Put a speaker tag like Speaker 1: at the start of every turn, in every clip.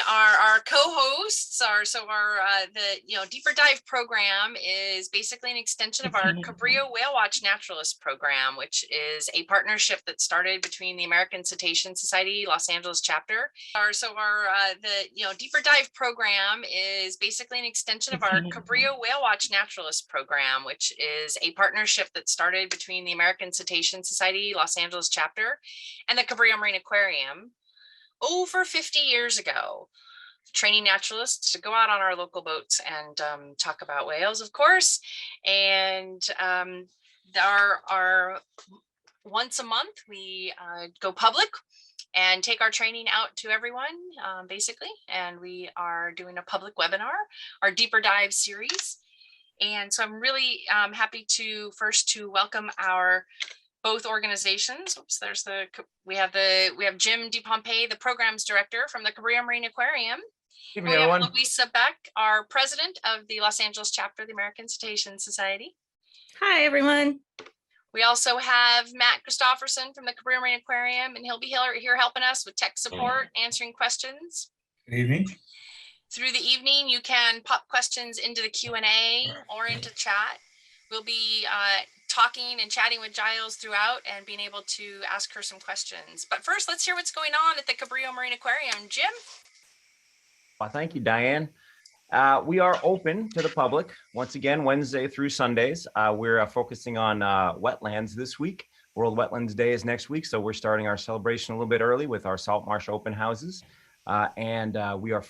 Speaker 1: Our co-hosts are the deeper dive program is basically an extension of our Cabrillo Whale Watch Naturalist program, which is a partnership that started between the American Cetacean Society Los Angeles chapter. The deeper dive program is basically an extension of our Cabrillo Whale Watch Naturalist program, which is a partnership that started between the American Cetacean Society Los Angeles chapter and the Cabrillo Marine Aquarium over 50 years ago, training naturalists to go out on our local boats and talk about whales, of course. And our once a month, we go public and take our training out to everyone, basically. And we are doing a public webinar, our Deeper Dive series. And so I'm really happy to welcome our both organizations. Oops, we have Jim DePompey, the programs director from the Cabrillo Marine Aquarium.
Speaker 2: Good evening, everyone.
Speaker 1: Louisa Beck, our president of the Los Angeles chapter of the American Cetacean Society.
Speaker 3: Hi, everyone.
Speaker 1: We also have Matt Christopherson from the Cabrillo Marine Aquarium, and he'll be here helping us with tech support, answering questions.
Speaker 2: Good evening.
Speaker 1: Through the evening, you can pop questions into the Q&A or into chat. We'll be talking and chatting with Giles throughout and being able to ask her some questions. But first, let's hear what's going on at the Cabrillo Marine Aquarium. Jim?
Speaker 2: Well, thank you, Diane. We are open to the public once again, Wednesday through Sundays. We're focusing on wetlands this week. World Wetlands Day is next week, so we're starting our celebration a little bit early with our salt marsh open houses. We are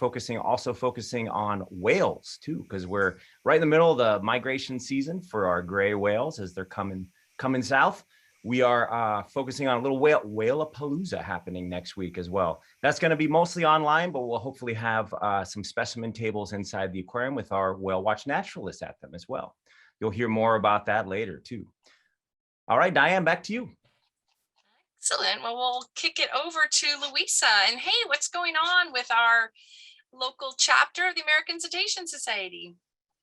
Speaker 2: also focusing on whales too, because we're right in the middle of the migration season for our gray whales as they're coming south. We are focusing on a little whale-apalooza happening next week as well. That's going to be mostly online, but we'll hopefully have some specimen tables inside the aquarium with our whale watch naturalists at them as well. You'll hear more about that later too. All right, Diane, back to you.
Speaker 1: Excellent. Well, we'll kick it over to Louisa. And hey, what's going on with our local chapter of the American Cetacean Society?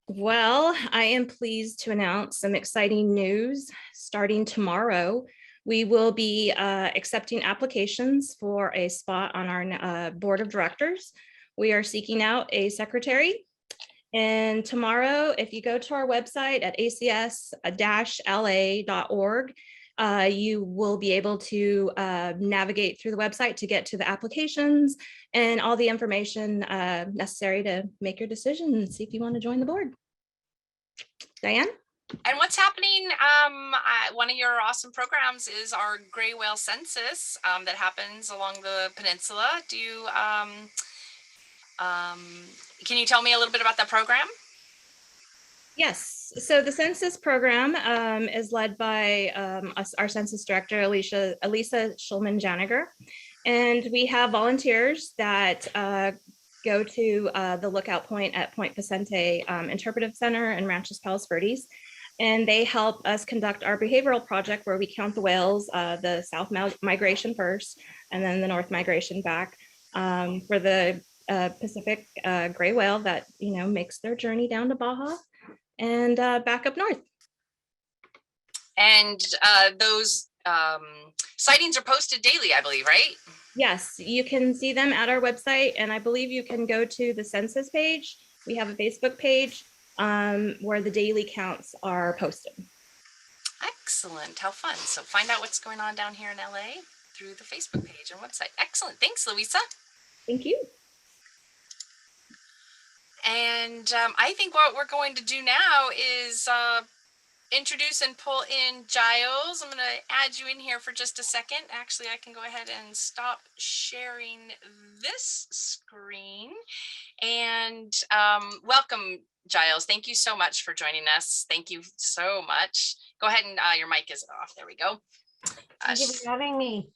Speaker 3: Well, I am pleased to announce some exciting news. Starting tomorrow, we will be accepting applications for a spot on our board of directors. We are seeking out a secretary. And tomorrow, if you go to our website at acs-la.org, you will be able to navigate through the website to get to the applications and all the information necessary to make your decision and see if you want to join the board. Diane?
Speaker 1: And what's happening? One of your awesome programs is our gray whale census that happens along the peninsula. Do you, can you tell me a little bit about that program?
Speaker 3: Yes, so the census program is led by our census director, Elisa Schulman-Janiger, and we have volunteers that go to the lookout point at Point Vicente Interpretive Center in Ranchos Palos Verdes, and they help us conduct our behavioral project where we count the whales, the south migration first, and then the north migration back for the Pacific gray whale that makes their journey down to Baja and back up north.
Speaker 1: And those sightings are posted daily, I believe, right?
Speaker 3: Yes, you can see them at our website, and I believe you can go to the census page. We have a Facebook page where the daily counts are posted.
Speaker 1: Excellent, how fun. So find out what's going on down here in LA through the Facebook page and website. Excellent, thanks, Louisa.
Speaker 3: Thank you.
Speaker 1: And I think what we're going to do now is introduce and pull in Giles. I'm going to add you in here for just a second. Actually, I can go ahead and stop sharing this screen. And welcome, Giles. Thank you so much for joining us. Thank you so much. Go ahead and your mic is off. There we go.
Speaker 4: Thank you for having me.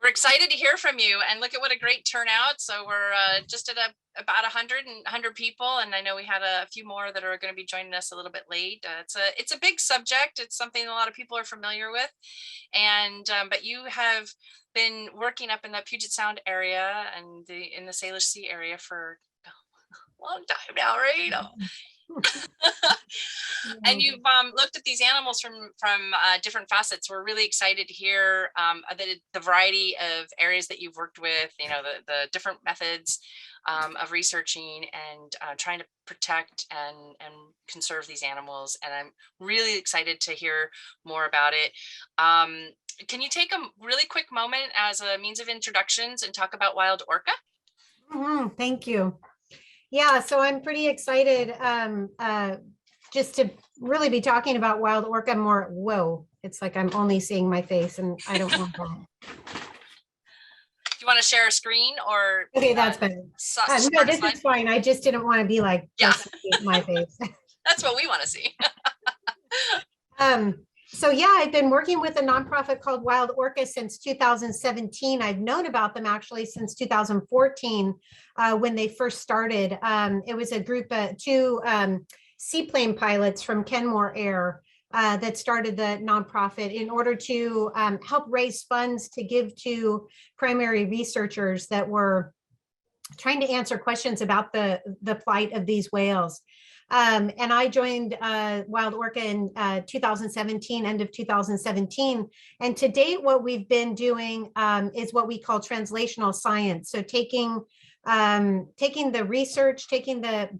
Speaker 1: We're excited to hear from you, and look at what a great turnout. So we're just at about 100 people, and I know we had a few more that are going to be joining us a little bit late. It's a big subject. It's something a lot of people are familiar with, and but you have been working up in the Puget Sound area and in the Salish Sea area for a long time now, right? And you've looked at these animals from different facets. We're really excited to hear the variety of areas that you've worked with, you know, the different methods of researching and trying to protect and conserve these animals. And I'm really excited to hear more about it. Can you take a really quick moment as a means of introductions and talk about Wild Orca?
Speaker 4: Thank you. Yeah, so I'm pretty excited just to really be talking about Wild Orca more. Whoa, it's like I'm only seeing my face and I don't want that.
Speaker 1: Do you want to share a screen or?
Speaker 4: Okay, that's better. No, this is fine. I just didn't want to be like, just my face.
Speaker 1: That's what we want to see.
Speaker 4: So yeah, I've been working with a nonprofit called Wild Orca since 2017. I've known about them actually since 2014 when they first started. It was a group of two seaplane pilots from Kenmore Air that started the nonprofit in order to help raise funds to give to primary researchers that were trying to answer questions about the plight of these whales. And I joined Wild Orca in 2017, end of 2017. And to date, what we've been doing is what we call translational science. So taking the research, taking the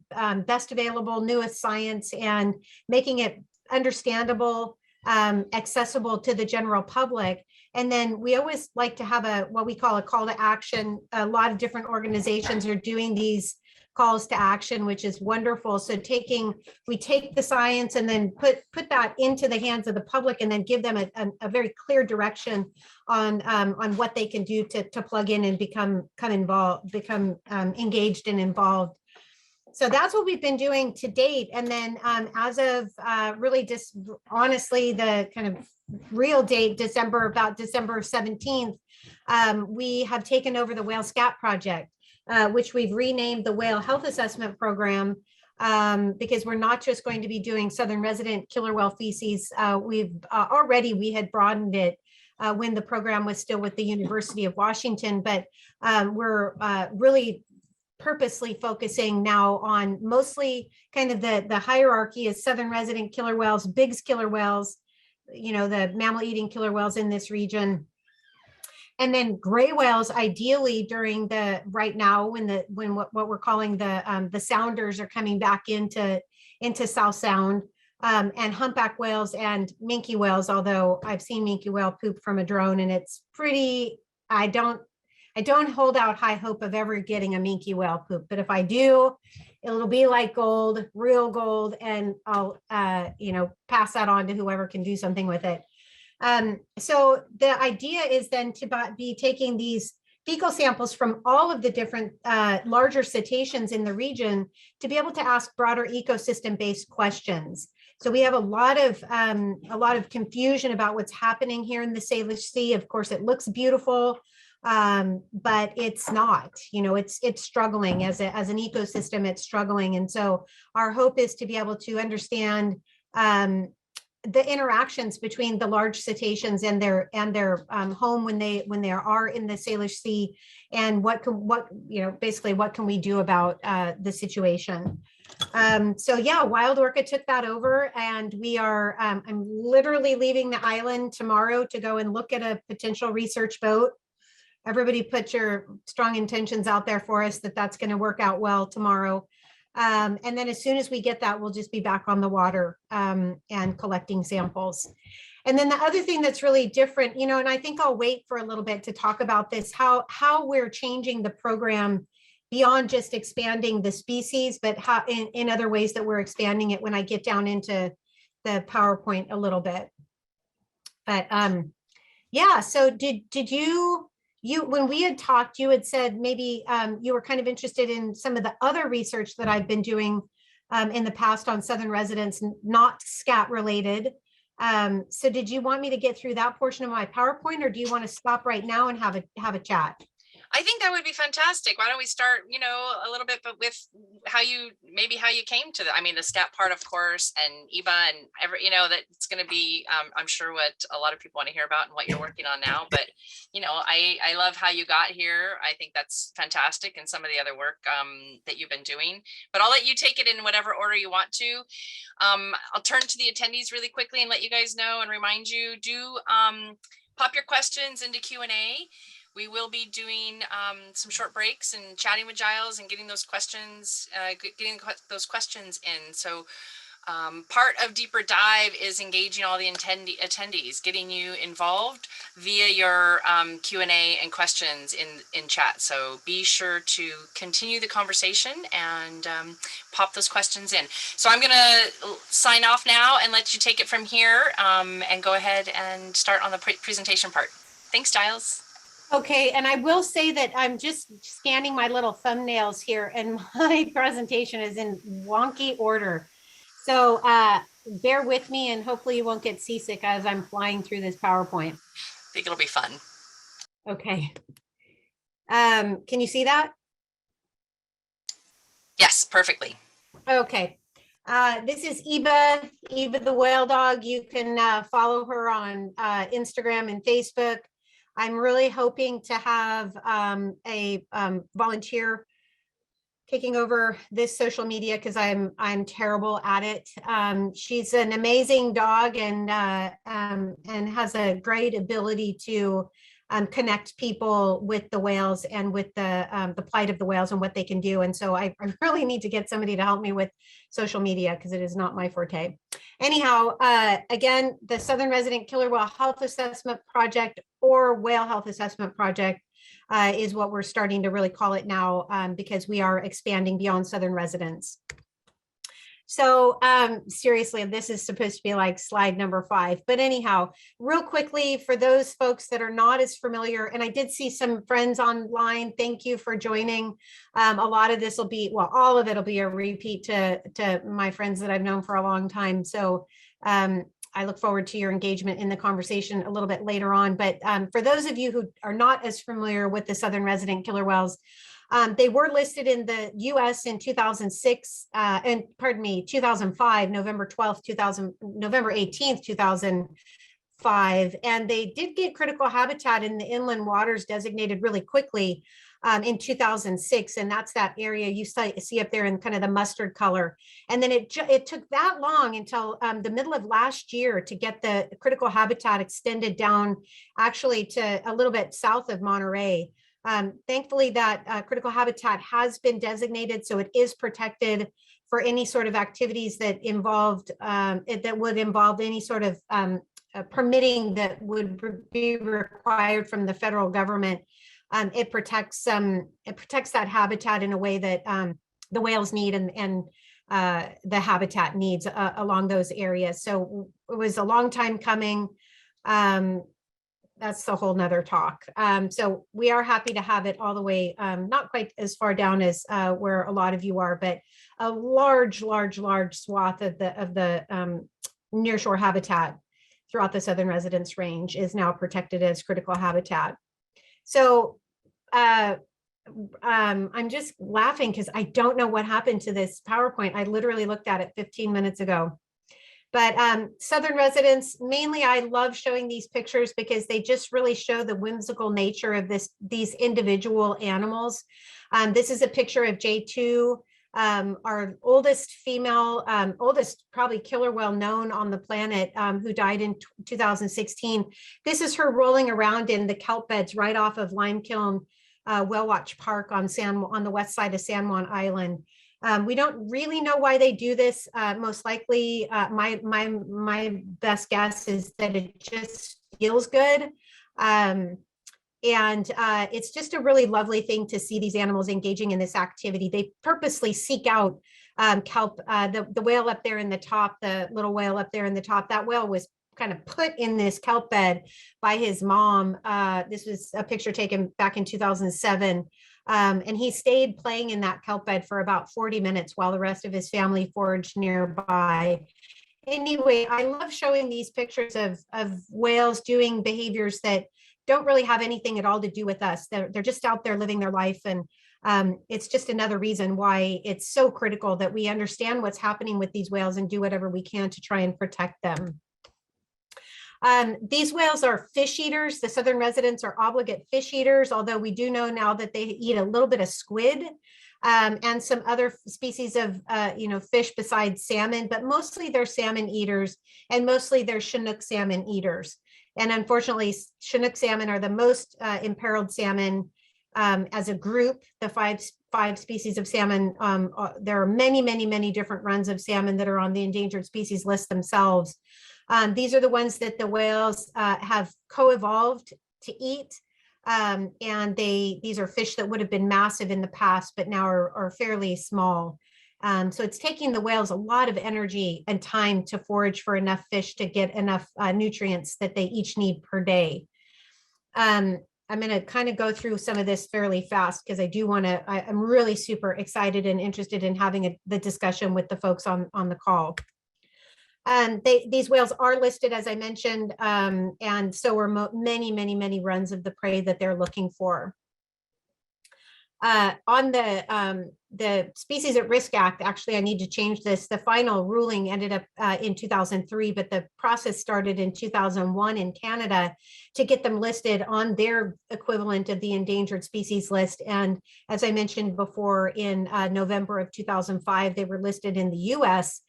Speaker 4: best available, newest science and making it understandable, accessible to the general public. And then we always like to have what we call a call to action. A lot of different organizations are doing these calls to action, which is wonderful. So we take the science and then put that into the hands of the public and then give them a very clear direction on what they can do to plug in and become engaged and involved. So that's what we've been doing to date. And then as of really just honestly, the kind of real date, about December 17th, we have taken over the Whale Scat Project. Which we've renamed the Whale Health Assessment Program because we're not just going to be doing southern resident killer whale feces. We had broadened it when the program was still with the University of Washington, but we're really purposely focusing now on mostly kind of the hierarchy is southern resident killer whales, Biggs killer whales, you know, the mammal eating killer whales in this region. And then gray whales, ideally during right now when what we're calling the sounders are coming back into South Sound, and humpback whales and minke whales. Although I've seen minke whale poop from a drone, and it's pretty. I don't hold out high hope of ever getting a minke whale poop, but if I do, it'll be like gold, real gold, and I'll pass that on to whoever can do something with it. So the idea is then to be taking these fecal samples from all of the different larger cetaceans in the region to be able to ask broader ecosystem-based questions. So we have a lot of confusion about what's happening here in the Salish Sea. Of course, it looks beautiful, but it's not. You know, it's struggling as an ecosystem. It's struggling, and so our hope is to be able to understand the interactions between the large cetaceans and their home when they are in the Salish Sea, and basically what can we do about the situation. So yeah, Wild Orca took that over, and we are I'm literally leaving the island tomorrow to go and look at a potential research boat. Everybody put your strong intentions out there for us that's going to work out well tomorrow. And then as soon as we get that, we'll just be back on the water and collecting samples. And then the other thing that's really different, you know, and I think I'll wait for a little bit to talk about this, how we're changing the program beyond just expanding the species, but how in other ways that we're expanding it when I get down into the PowerPoint a little bit. But yeah, so did you when we had talked, you had said maybe you were kind of interested in some of the other research that I've been doing in the past on southern residents, not scat related. So did you want me to get through that portion of my PowerPoint, or do you want to stop right now and have a chat?
Speaker 1: I think that would be fantastic. Why don't we start, a little bit, but with how you came to I mean, the STEP part, of course, and EBA and that it's going to be, I'm sure what a lot of people want to hear about and what you're working on now. But, I love how you got here. I think that's fantastic. And some of the other work that you've been doing, but I'll let you take it in whatever order you want to. I'll turn to the attendees really quickly and let you guys know and remind you, do pop your questions into Q&A. We will be doing some short breaks and chatting with Giles and getting those questions in. So part of Deeper Dive is engaging all the attendees, getting you involved via your Q&A and questions in chat. So be sure to continue the conversation and pop those questions in. So I'm going to sign off now and let you take it from here and go ahead and start on the presentation part. Thanks, Giles.
Speaker 4: Okay, and I will say that I'm just scanning my little thumbnails here and my presentation is in wonky order. So bear with me and hopefully you won't get seasick as I'm flying through this PowerPoint.
Speaker 1: I think it'll be fun.
Speaker 4: Okay. Can you see that?
Speaker 1: Yes, perfectly.
Speaker 4: Okay. This is Eva the whale dog. You can follow her on Instagram and Facebook. I'm really hoping to have a volunteer taking over this social media because I'm terrible at it. She's an amazing dog and has a great ability to connect people with the whales and with the plight of the whales and what they can do. And so I really need to get somebody to help me with social media because it is not my forte. Anyhow, again, the Southern Resident Killer Whale Health Assessment Project or Whale Health Assessment Project is what we're starting to really call it now because we are expanding beyond Southern residents. So seriously, this is supposed to be like slide number 5. But anyhow, real quickly, for those folks that are not as familiar, and I did see some friends online, thank you for joining. A lot of this will be, well, all of it will be a repeat to my friends that I've known for a long time. So I look forward to your engagement in the conversation a little bit later on. But for those of you who are not as familiar with the Southern Resident Killer Whales, they were listed in the US in 2006, and pardon me, 2005, November 18th, 2005. And they did get critical habitat in the inland waters designated really quickly in 2006. And that's that area you see up there in kind of the mustard color. And then it took that long until the middle of last year to get the critical habitat extended down actually to a little bit south of Monterey. Thankfully, that critical habitat has been designated, so it is protected for any sort of activities that would involve any sort of permitting that would be required from the federal government. It protects that habitat in a way that the whales need and the habitat needs along those areas. So it was a long time coming. That's the whole nother talk. So we are happy to have it all the way, not quite as far down as where a lot of you are, but a large swath of the nearshore habitat throughout the Southern Residence Range is now protected as critical habitat. So I'm just laughing because I don't know what happened to this PowerPoint. I literally looked at it 15 minutes ago. But Southern residents, mainly I love showing these pictures because they just really show the whimsical nature of these individual animals. This is a picture of J2, our oldest female, oldest probably killer whale known on the planet, who died in 2016. This is her rolling around in the kelp beds right off of Limekiln Whale Watch Park on the west side of San Juan Island. We don't really know why they do this. Most likely, my best guess is that it just feels good. And it's just a really lovely thing to see these animals engaging in this activity. They purposely seek out kelp. The whale up there in the top, the little whale up there in the top, that whale was kind of put in this kelp bed by his mom. This was a picture taken back in 2007. And he stayed playing in that kelp bed for about 40 minutes while the rest of his family foraged nearby. Anyway, I love showing these pictures of whales doing behaviors that don't really have anything at all to do with us. They're just out there living their life. And it's just another reason why it's so critical that we understand what's happening with these whales and do whatever we can to try and protect them. These whales are fish eaters. The southern residents are obligate fish eaters, although we do know now that they eat a little bit of squid and some other species of fish besides salmon, but mostly they're salmon eaters, and mostly they're Chinook salmon eaters. And unfortunately, Chinook salmon are the most imperiled salmon as a group. The five species of salmon, there are many different runs of salmon that are on the endangered species list themselves. These are the ones that the whales have co-evolved to eat. And these are fish that would have been massive in the past, but now are fairly small. So it's taking the whales a lot of energy and time to forage for enough fish to get enough nutrients that they each need per day. I'm going to kind of go through some of this fairly fast because I'm really super excited and interested in having the discussion with the folks on the call. These whales are listed, as I mentioned, and so are many runs of the prey that they're looking for. On the Species at Risk Act, actually, I need to change this. The final ruling ended up in 2003, but the process started in 2001 in Canada to get them listed on their equivalent of the endangered species list. And as I mentioned before, in November of 2005, they were listed in the US.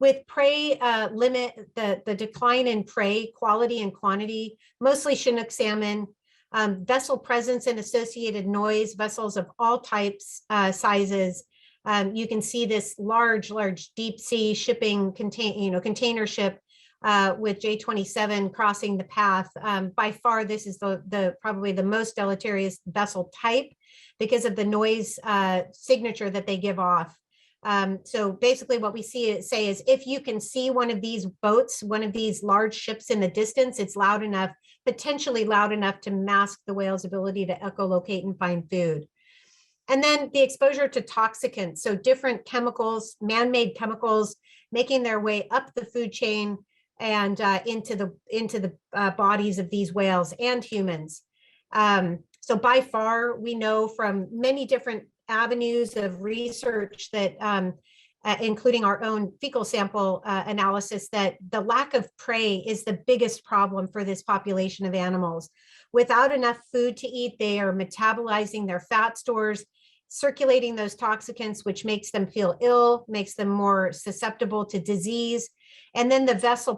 Speaker 4: With prey the decline in prey quality and quantity, mostly Chinook salmon, vessel presence and associated noise, vessels of all types, sizes. You can see this large deep sea shipping container ship with J27 crossing the path. By far, this is probably the most deleterious vessel type because of the noise signature that they give off. So basically what we say is if you can see one of these boats, one of these large ships in the distance, it's loud enough, potentially loud enough to mask the whale's ability to echolocate and find food. And then the exposure to toxicants, so different chemicals, man-made chemicals, making their way up the food chain and into the bodies of these whales and humans. So by far, we know from many different avenues of research that including our own fecal sample analysis, that the lack of prey is the biggest problem for this population of animals. Without enough food to eat, they are metabolizing their fat stores, circulating those toxicants, which makes them feel ill, makes them more susceptible to disease. And then the vessel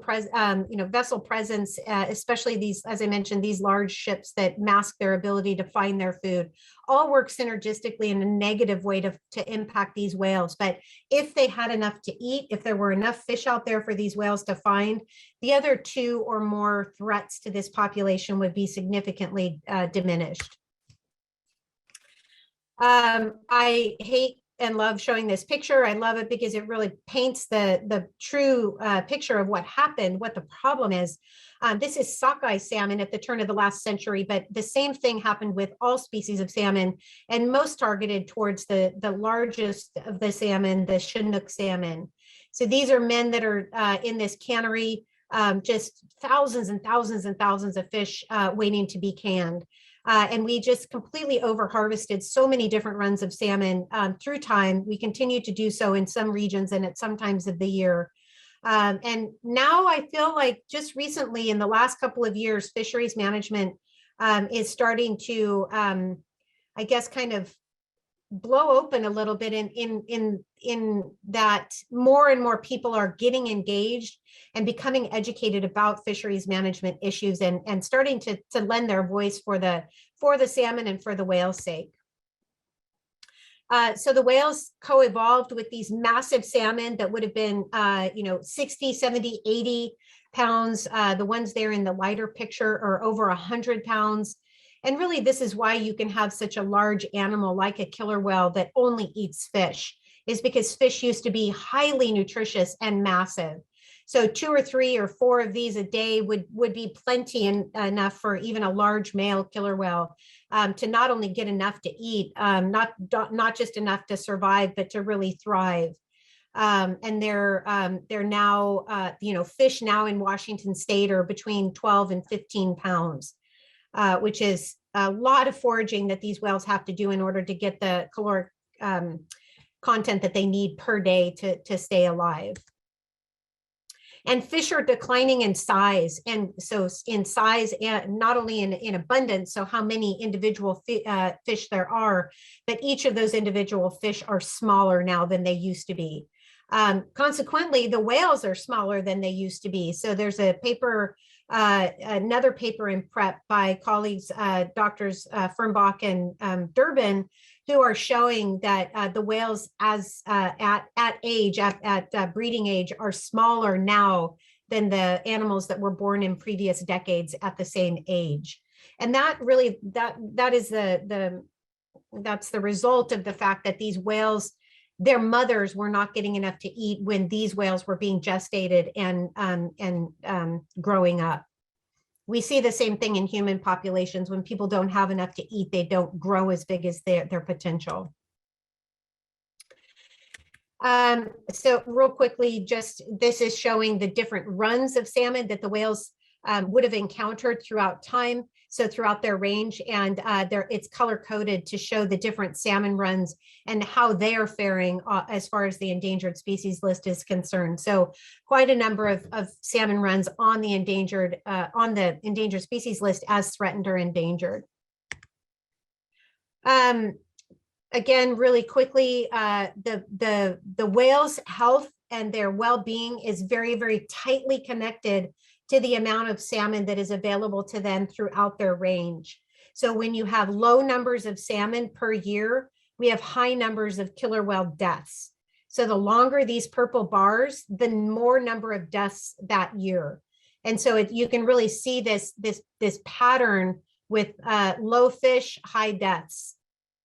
Speaker 4: presence, especially these, as I mentioned, these large ships that mask their ability to find their food, all work synergistically in a negative way to impact these whales. But if they had enough to eat, if there were enough fish out there for these whales to find, the other two or more threats to this population would be significantly diminished. I hate and love showing this picture. I love it because it really paints the true picture of what happened, what the problem is. This is sockeye salmon at the turn of the last century, but the same thing happened with all species of salmon, and most targeted towards the largest of the salmon, the Chinook salmon. So these are men that are in this cannery, just thousands and thousands and thousands of fish waiting to be canned. And we just completely over harvested so many different runs of salmon through time. We continue to do so in some regions and at some times of the year. And now I feel like just recently in the last couple of years, fisheries management is starting to, I guess, kind of blow open a little bit in that more and more people are getting engaged and becoming educated about fisheries management issues and starting to lend their voice for the salmon and for the whale's sake. So the whales co-evolved with these massive salmon that would have been 60, 70, 80 pounds. The ones there in the lighter picture are over 100 pounds. And really, this is why you can have such a large animal like a killer whale that only eats fish, is because fish used to be highly nutritious and massive. So 2 or 3 or 4 of these a day would be plenty enough for even a large male killer whale to not only get enough to eat, not just enough to survive, but to really thrive. And they're now, fish now in Washington state are between 12 and 15 pounds. which is a lot of foraging that these whales have to do in order to get the caloric content that they need per day to stay alive. And fish are declining in size. And so in size, and not only in abundance, so how many individual fish there are, but each of those individual fish are smaller now than they used to be. Consequently, the whales are smaller than they used to be. So there's a paper, another paper in prep by colleagues, doctors Fernbach and Durbin, who are showing that the whales as at breeding age are smaller now than the animals that were born in previous decades at the same age. And that really, that is that's the result of the fact that these whales, their mothers were not getting enough to eat when these whales were being gestated and growing up. We see the same thing in human populations. When people don't have enough to eat, they don't grow as big as their potential. So real quickly, just this is showing the different runs of salmon that the whales would have encountered throughout time. So throughout their range, and it's color coded to show the different salmon runs and how they are faring as far as the endangered species list is concerned. So quite a number of salmon runs on the endangered species list as threatened or endangered. Again, really quickly, the whales' health and their well-being is very, very tightly connected to the amount of salmon that is available to them throughout their range. So when you have low numbers of salmon per year, we have high numbers of killer whale deaths. So the longer these purple bars, the more number of deaths that year. And so you can really see this pattern with low fish, high deaths,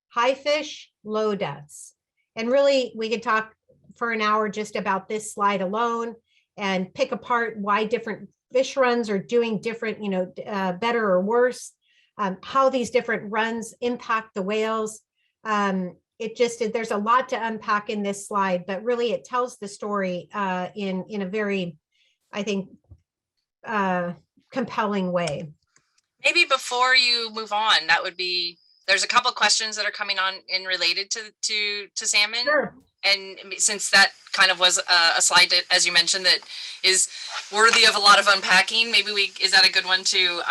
Speaker 4: high fish, low deaths. And really, we could talk for an hour just about this slide alone and pick apart why different fish runs are doing different, better or worse, how these different runs impact the whales. There's a lot to unpack in this slide, but really it tells the story in a very, I think, compelling way.
Speaker 1: Maybe before you move on, there's a couple of questions that are coming on in related to salmon.
Speaker 4: Sure.
Speaker 1: And since that kind of was a slide that, as you mentioned, that is worthy of a lot of unpacking, maybe is that a good one to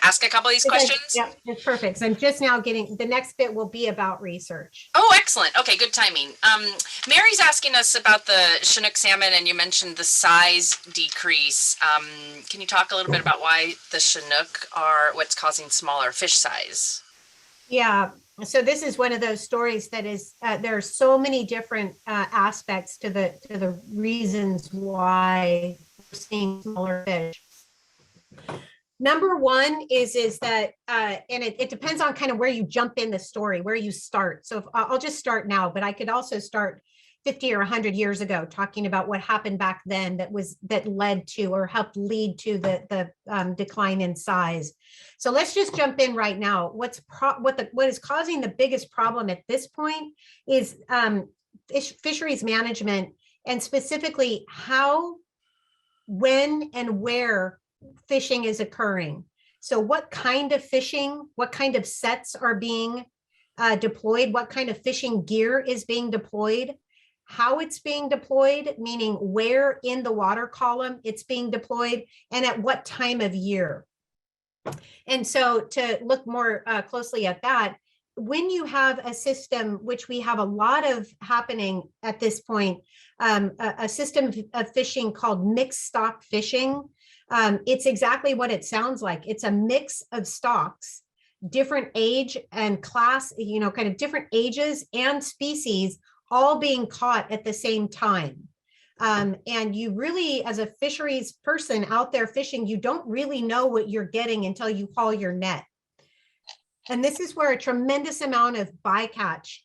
Speaker 1: ask a couple of these questions?
Speaker 4: Yeah, it's perfect. So I'm just now the next bit will be about research.
Speaker 1: Oh, excellent. Okay, good timing. Mary's asking us about the Chinook salmon, and you mentioned the size decrease. Can you talk a little bit about why the Chinook are what's causing smaller fish size?
Speaker 4: Yeah. So this is one of those stories that is, there are so many different aspects to the reasons why we're seeing smaller fish. Number one is that, and it depends on kind of where you jump in the story, where you start. So I'll just start now, but I could also start 50 or 100 years ago, talking about what happened back then that led to or helped lead to the decline in size. So let's just jump in right now. What is causing the biggest problem at this point is fisheries management, and specifically how, when, and where fishing is occurring. So what kind of fishing, what kind of sets are being deployed, what kind of fishing gear is being deployed, how it's being deployed, meaning where in the water column it's being deployed, and at what time of year. And so to look more closely at that, when you have a system, which we have a lot of happening at this point, a system of fishing called mixed stock fishing, it's exactly what it sounds like. It's a mix of stocks, different age and class, kind of different ages and species, all being caught at the same time. And you really, as a fisheries person out there fishing, you don't really know what you're getting until you haul your net. And this is where a tremendous amount of bycatch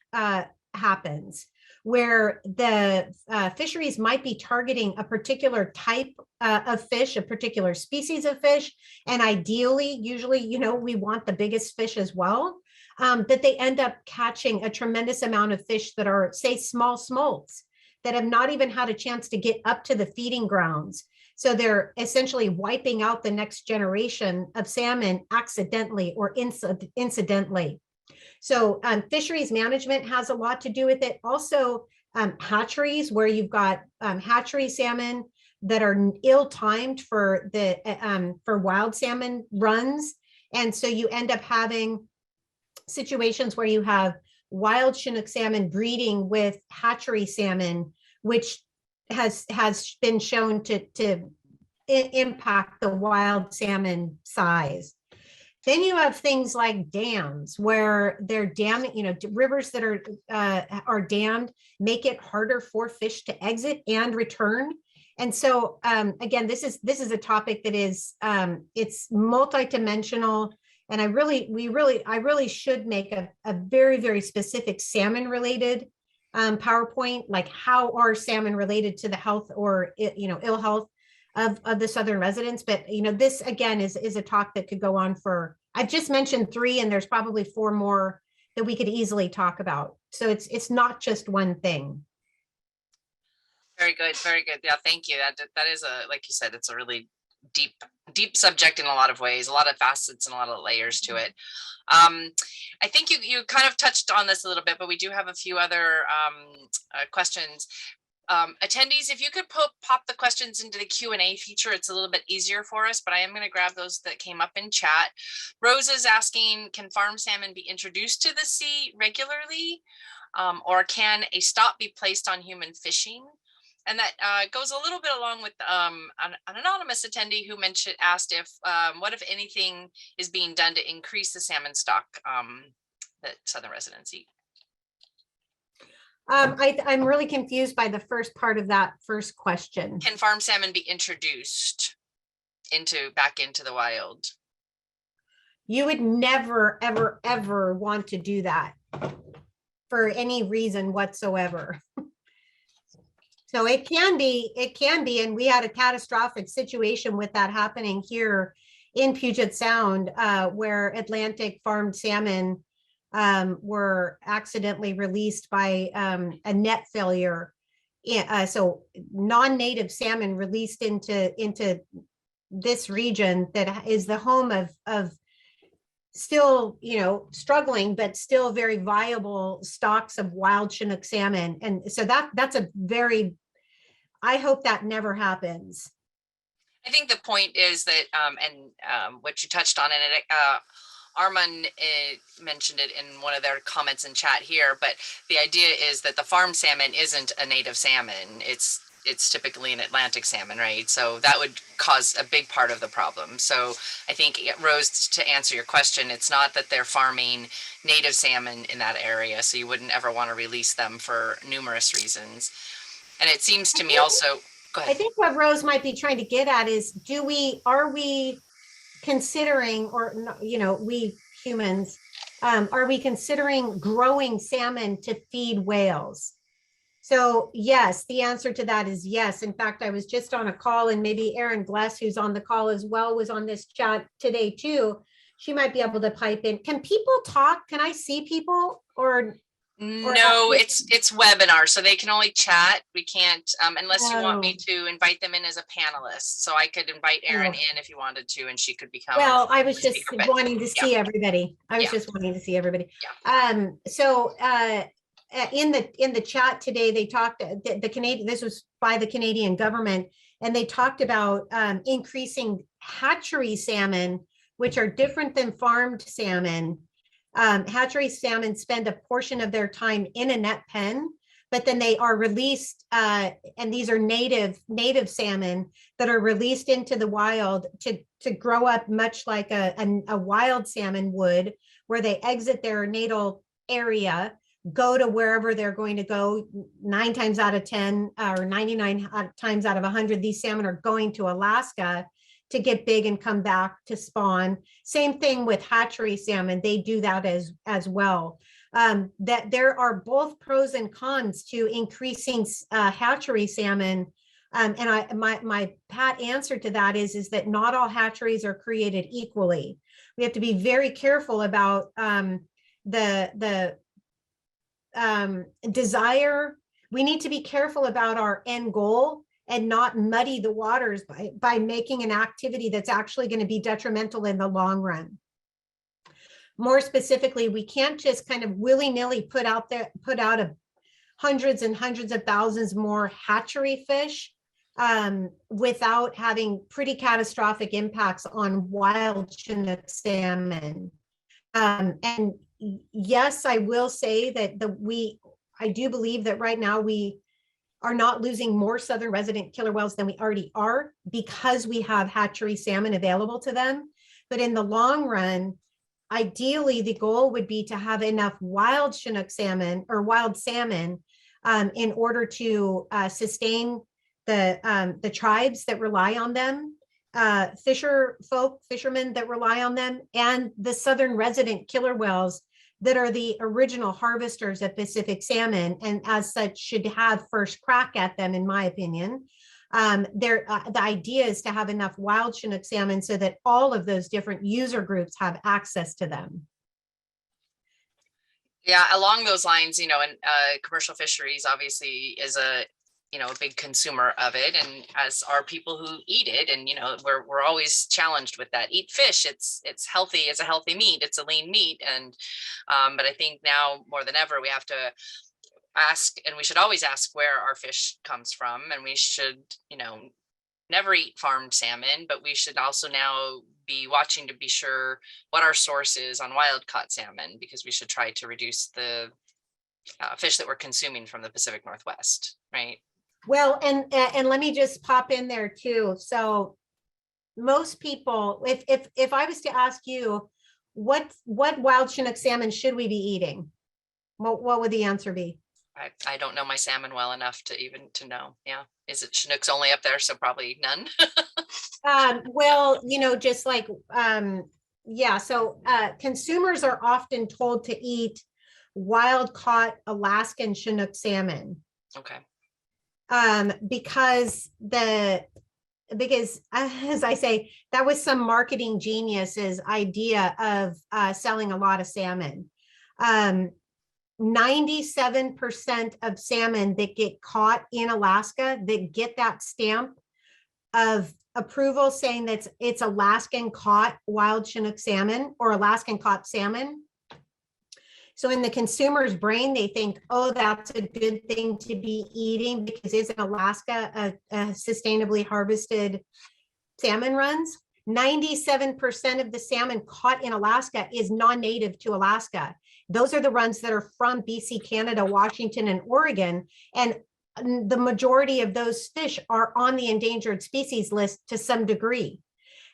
Speaker 4: happens, where the fisheries might be targeting a particular type of fish, a particular species of fish. And ideally, usually, we want the biggest fish as well. That they end up catching a tremendous amount of fish that are, say, small smolts that have not even had a chance to get up to the feeding grounds. So they're essentially wiping out the next generation of salmon accidentally or incidentally. So fisheries management has a lot to do with it. Also, hatcheries, where you've got hatchery salmon that are ill-timed for for wild salmon runs. And so you end up having situations where you have wild Chinook salmon breeding with hatchery salmon, which has been shown to impact the wild salmon size. Then you have things like dams where they're damming, rivers that are dammed make it harder for fish to exit and return. And so again, this is a topic that is it's multidimensional. And I really should make a very, very specific salmon related PowerPoint, like how are salmon related to the health or ill health of the southern residents. But this again is a talk that could go on for, I've just mentioned 3, and there's probably 4 more that we could easily talk about. So it's not just one thing.
Speaker 1: Very good, very good. Yeah, thank you. That is like you said, it's a really deep subject in a lot of ways, a lot of facets and a lot of layers to it. I think you kind of touched on this a little bit, but we do have a few other questions. Attendees, if you could pop the questions into the Q&A feature, it's a little bit easier for us, but I am going to grab those that came up in chat. Rose is asking, can farm salmon be introduced to the sea regularly? Or can a stop be placed on human fishing? And that goes a little bit along with an anonymous attendee who asked if what, if anything, is being done to increase the salmon stock that southern residents eat.
Speaker 4: I'm really confused by the first part of that first question.
Speaker 1: Can farm salmon be introduced back into the wild?
Speaker 4: You would never, ever, ever want to do that for any reason whatsoever. So it can be, and we had a catastrophic situation with that happening here in Puget Sound, where Atlantic farmed salmon were accidentally released by a net failure. So non-native salmon released into this region that is the home of still, struggling, but still very viable stocks of wild Chinook salmon. And so that's a very, I hope that never happens.
Speaker 1: I think the point is that, what you touched on, and Armand mentioned it in one of their comments in chat here, but the idea is that the farm salmon isn't a native salmon. It's typically an Atlantic salmon, right? So that would cause a big part of the problem. So I think, Rose, to answer your question, it's not that they're farming native salmon in that area, so you wouldn't ever want to release them for numerous reasons. And it seems to me also, go ahead.
Speaker 4: I think what Rose might be trying to get at is, are we considering, or we humans, are we considering growing salmon to feed whales? So yes, the answer to that is yes. In fact, I was just on a call, and maybe Erin Gless, who's on the call as well, was on this chat today too. She might be able to pipe in. Can people talk? Can I see people or?
Speaker 1: No, it's webinar, so they can only chat. We can't, unless you want me to invite them in as a panelist. So I could invite Erin in if you wanted to, and she could become.
Speaker 4: Well, I was just wanting to see everybody. I was just wanting to see everybody.
Speaker 1: Yeah.
Speaker 4: So in the chat today, they talked, the Canadian, this was by the Canadian government, and they talked about increasing hatchery salmon, which are different than farmed salmon. Hatchery salmon spend a portion of their time in a net pen, but then they are released, and these are native salmon that are released into the wild to grow up much like a wild salmon would, where they exit their natal area, go to wherever they're going to go. 9 times out of 10, or 99 times out of 100, these salmon are going to Alaska to get big and come back to spawn. Same thing with hatchery salmon. They do that as well. That there are both pros and cons to increasing hatchery salmon. And my pat answer to that is that not all hatcheries are created equally. We have to be very careful about the desire. We need to be careful about our end goal and not muddy the waters by making an activity that's actually going to be detrimental in the long run. More specifically, we can't just kind of willy-nilly put out hundreds and hundreds of thousands more hatchery fish without having pretty catastrophic impacts on wild Chinook salmon. And yes, I will say that I do believe that right now we are not losing more southern resident killer whales than we already are because we have hatchery salmon available to them. But in the long run, ideally, the goal would be to have enough wild Chinook salmon or wild salmon in order to sustain the tribes that rely on them, fishermen that rely on them, and the southern resident killer whales that are the original harvesters of Pacific salmon, and as such should have first crack at them, in my opinion. The idea is to have enough wild Chinook salmon so that all of those different user groups have access to them.
Speaker 1: Yeah, along those lines, and commercial fisheries obviously is a big consumer of it, and as are people who eat it. And we're always challenged with that. Eat fish, it's healthy, it's a healthy meat, it's a lean meat. And but I think now more than ever we have to ask, and we should always ask, where our fish comes from. And we should never eat farmed salmon, but we should also now be watching to be sure what our source is on wild caught salmon, because we should try to reduce the fish that we're consuming from the Pacific Northwest, right?
Speaker 4: Well, and let me just pop in there too. So most people, if I was to ask you, what wild Chinook salmon should we be eating? What would the answer be?
Speaker 1: I don't know my salmon well enough to know. Yeah. Is it Chinooks only up there? So probably none.
Speaker 4: Well, just like, yeah. So consumers are often told to eat wild caught Alaskan Chinook salmon.
Speaker 1: Okay.
Speaker 4: Because as I say, that was some marketing genius's idea of selling a lot of salmon. 97% of salmon that get caught in Alaska that get that stamp of approval saying that it's Alaskan caught wild Chinook salmon or Alaskan caught salmon. So in the consumer's brain, they think, oh, that's a good thing to be eating because isn't Alaska a sustainably harvested salmon runs? 97% of the salmon caught in Alaska is non-native to Alaska. Those are the runs that are from BC, Canada, Washington, and Oregon. And the majority of those fish are on the endangered species list to some degree.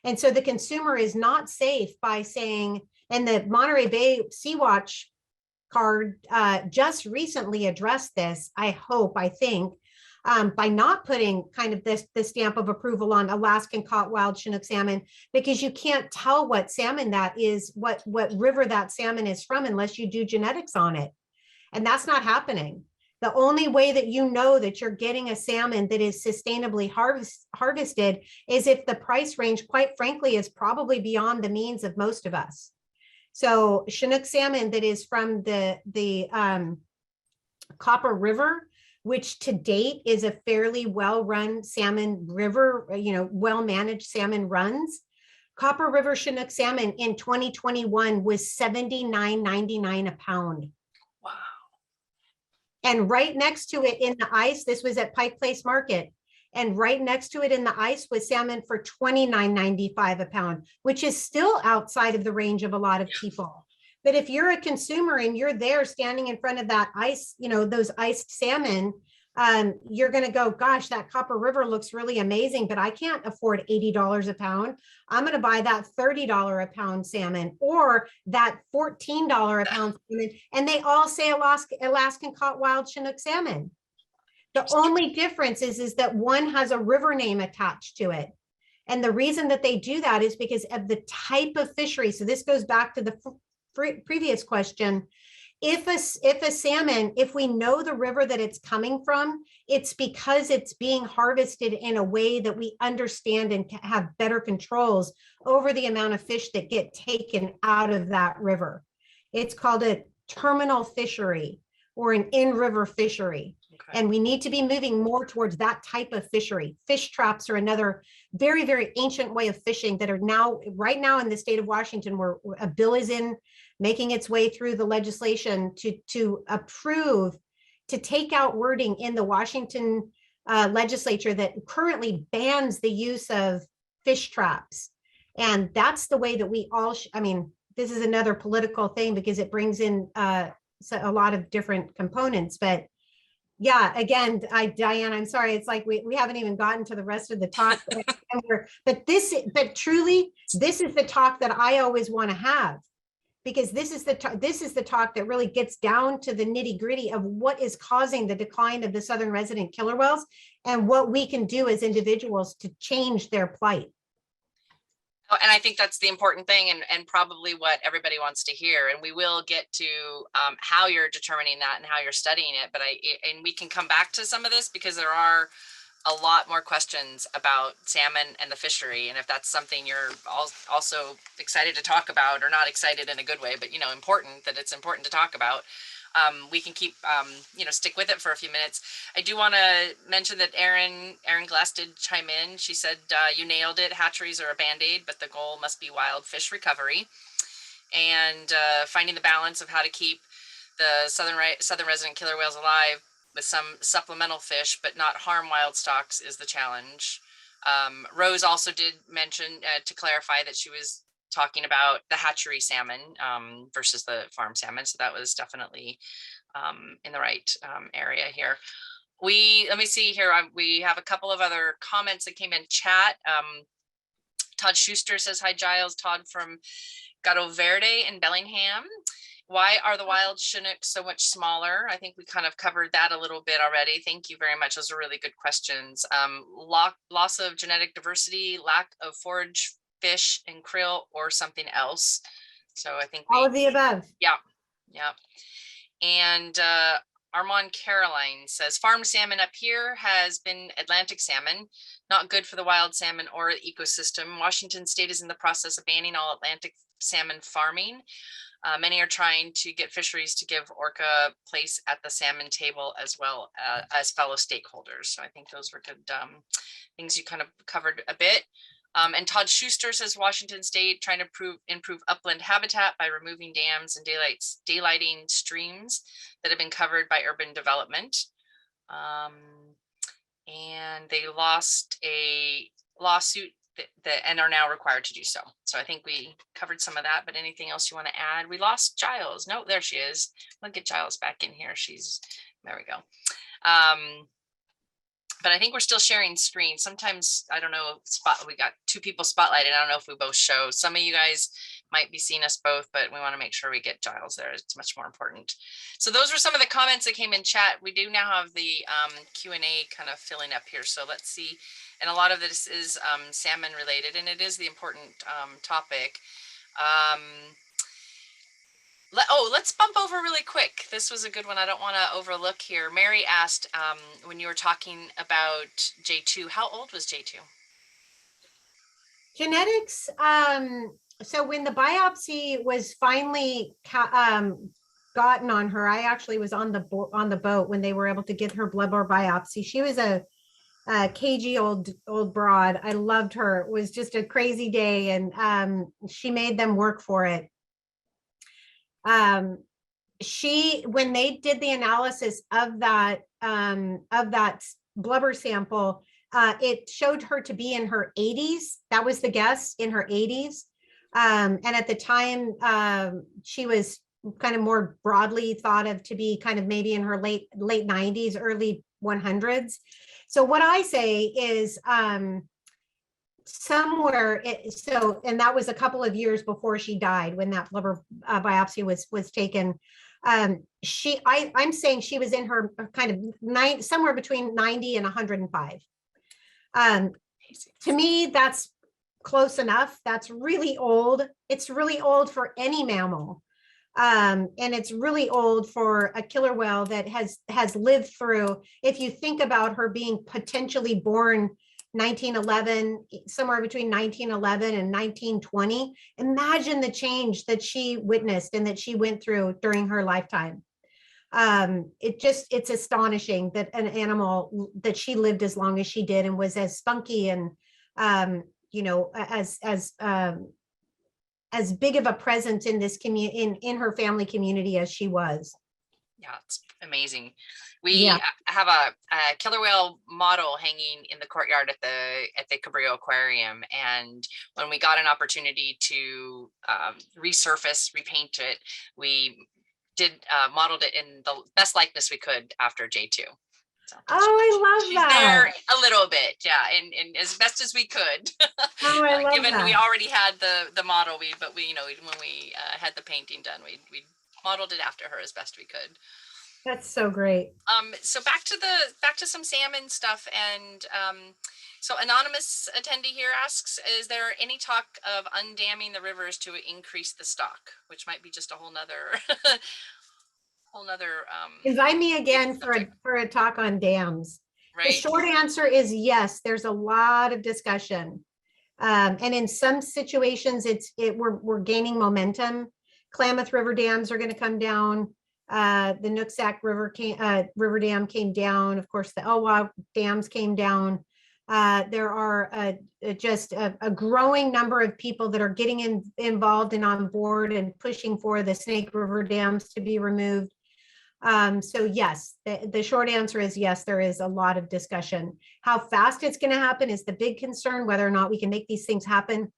Speaker 4: And so the consumer is not safe by saying, and the Monterey Bay Sea Watch card just recently addressed this, I think, by not putting kind of the stamp of approval on Alaskan caught wild Chinook salmon, because you can't tell what salmon that is, what river that salmon is from, unless you do genetics on it. And that's not happening. The only way that you know that you're getting a salmon that is sustainably harvested is if the price range, quite frankly, is probably beyond the means of most of us. So Chinook salmon that is from the Copper River, which to date is a fairly well-run salmon river, well-managed salmon runs. Copper River Chinook salmon in 2021 was $79.99 a pound.
Speaker 1: Wow.
Speaker 4: And right next to it in the ice, this was at Pike Place Market, and right next to it in the ice was salmon for $29.95 a pound, which is still outside of the range of a lot of people. But if you're a consumer and you're there standing in front of that ice, those iced salmon, you're going to go, gosh, that Copper River looks really amazing, but I can't afford $80 a pound. I'm going to buy that $30 a pound salmon or that $14 a pound salmon. And they all say Alaskan caught wild Chinook salmon. The only difference is that one has a river name attached to it. And the reason that they do that is because of the type of fishery. So this goes back to the previous question. If a salmon, if we know the river that it's coming from, it's because it's being harvested in a way that we understand and have better controls over the amount of fish that get taken out of that river. It's called a terminal fishery or an in-river fishery.
Speaker 1: Okay.
Speaker 4: And we need to be moving more towards that type of fishery. Fish traps are another very, very ancient way of fishing that are now, right now in the state of Washington, where a bill is in, making its way through the legislation to approve, to take out wording in the Washington legislature that currently bans the use of fish traps. And that's the way that we all, I mean, this is another political thing because it brings in a lot of different components, but yeah, again, Diane, I'm sorry. It's like we haven't even gotten to the rest of the talk, but truly, this is the talk that I always want to have, because this is the talk that really gets down to the nitty gritty of what is causing the decline of the southern resident killer whales and what we can do as individuals to change their plight.
Speaker 1: Oh, and I think that's the important thing, and probably what everybody wants to hear. And we will get to how you're determining that and how you're studying it. But and we can come back to some of this because there are a lot more questions about salmon and the fishery. And if that's something you're also excited to talk about, or not excited in a good way, but, you know, important, that it's important to talk about, we can keep, you know, stick with it for a few minutes. I do want to mention that Erin Glass did chime in. She said, you nailed it. Hatcheries are a Band-Aid, but the goal must be wild fish recovery and finding the balance of how to keep the southern resident killer whales alive with some supplemental fish, but not harm wild stocks is the challenge. Rose also did mention, to clarify, that she was talking about the hatchery salmon versus the farm salmon. So that was definitely in the right area here. Let me see here. We have a couple of other comments that came in chat. Todd Schuster says, hi, Giles. Todd from Gato Verde in Bellingham. Why are the wild Chinooks so much smaller? I think we kind of covered that a little bit already. Thank you very much. Those are really good questions. Loss of genetic diversity, lack of forage fish and krill, or something else. So I think
Speaker 4: all of the above.
Speaker 1: Yeah. And Armand Caroline says, farm salmon up here has been Atlantic salmon, not good for the wild salmon or the ecosystem. Washington state is in the process of banning all Atlantic salmon farming. Many are trying to get fisheries to give orca place at the salmon table as well as fellow stakeholders. So I think those were good things you kind of covered a bit. And Todd Schuster says, Washington state trying to improve upland habitat by removing dams and daylighting streams that have been covered by urban development. And they lost a lawsuit and are now required to do so. So I think we covered some of that, but anything else you want to add? We lost Giles. No, there she is. I'll get Giles back in here. There we go. But I think we're still sharing screen. Sometimes, I don't know, we got two people spotlighted. I don't know if we both show. Some of you guys might be seeing us both, but we want to make sure we get Giles there. It's much more important. So those were some of the comments that came in chat. We do now have the Q&A kind of filling up here. So let's see. And a lot of this is salmon related, and it is the important topic. Let's bump over really quick. This was a good one. I don't want to overlook here. Mary asked, when you were talking about J2, how old was J2?
Speaker 4: Genetics. So when the biopsy was finally gotten on her, I actually was on the boat when they were able to get her bloodborne biopsy. She was a cagey old broad. I loved her. It was just a crazy day, and she made them work for it. When they did the analysis of that blubber sample, it showed her to be in her 80s. That was the guess, in her 80s. And at the time, she was kind of more broadly thought of to be kind of maybe in her late 90s, early 100s. So what I say is somewhere, and that was a couple of years before she died when that liver biopsy was taken. I'm saying she was in her kind of somewhere between 90 and 105. To me, that's close enough. That's really old. It's really old for any mammal. And it's really old for a killer whale that has lived through, if you think about her being potentially born 1911, somewhere between 1911 and 1920, imagine the change that she witnessed and that she went through during her lifetime. It's astonishing that an animal that she lived as long as she did and was as spunky and as big of a presence in this community, in her family community as she was.
Speaker 1: Yeah, it's amazing. We have a killer whale model hanging in the courtyard at the Cabrillo Aquarium, and when we got an opportunity to repaint it, we did modeled it in the best likeness we could after J2. So
Speaker 4: I love that.
Speaker 1: There a little bit, yeah, and as best as we could.
Speaker 4: Oh, I love
Speaker 1: given
Speaker 4: that.
Speaker 1: we already had the model, when we had the painting done, we modeled it after her as best we could.
Speaker 4: That's so great.
Speaker 1: So back to some salmon stuff, and so anonymous attendee here asks, is there any talk of undamming the rivers to increase the stock, which might be just a whole nother
Speaker 4: invite me again for a talk on dams. Right. The short answer is yes. There's a lot of discussion, and in some situations we're gaining momentum. Klamath River dams are going to come down. The Nooksack River Dam came down. Of course, the Elwha dams came down. There are just a growing number of people that are getting involved and on board and pushing for the Snake River dams to be removed. So yes, the short answer is yes, there is a lot of discussion. How fast it's going to happen is the big concern. Whether or not we can make these things happen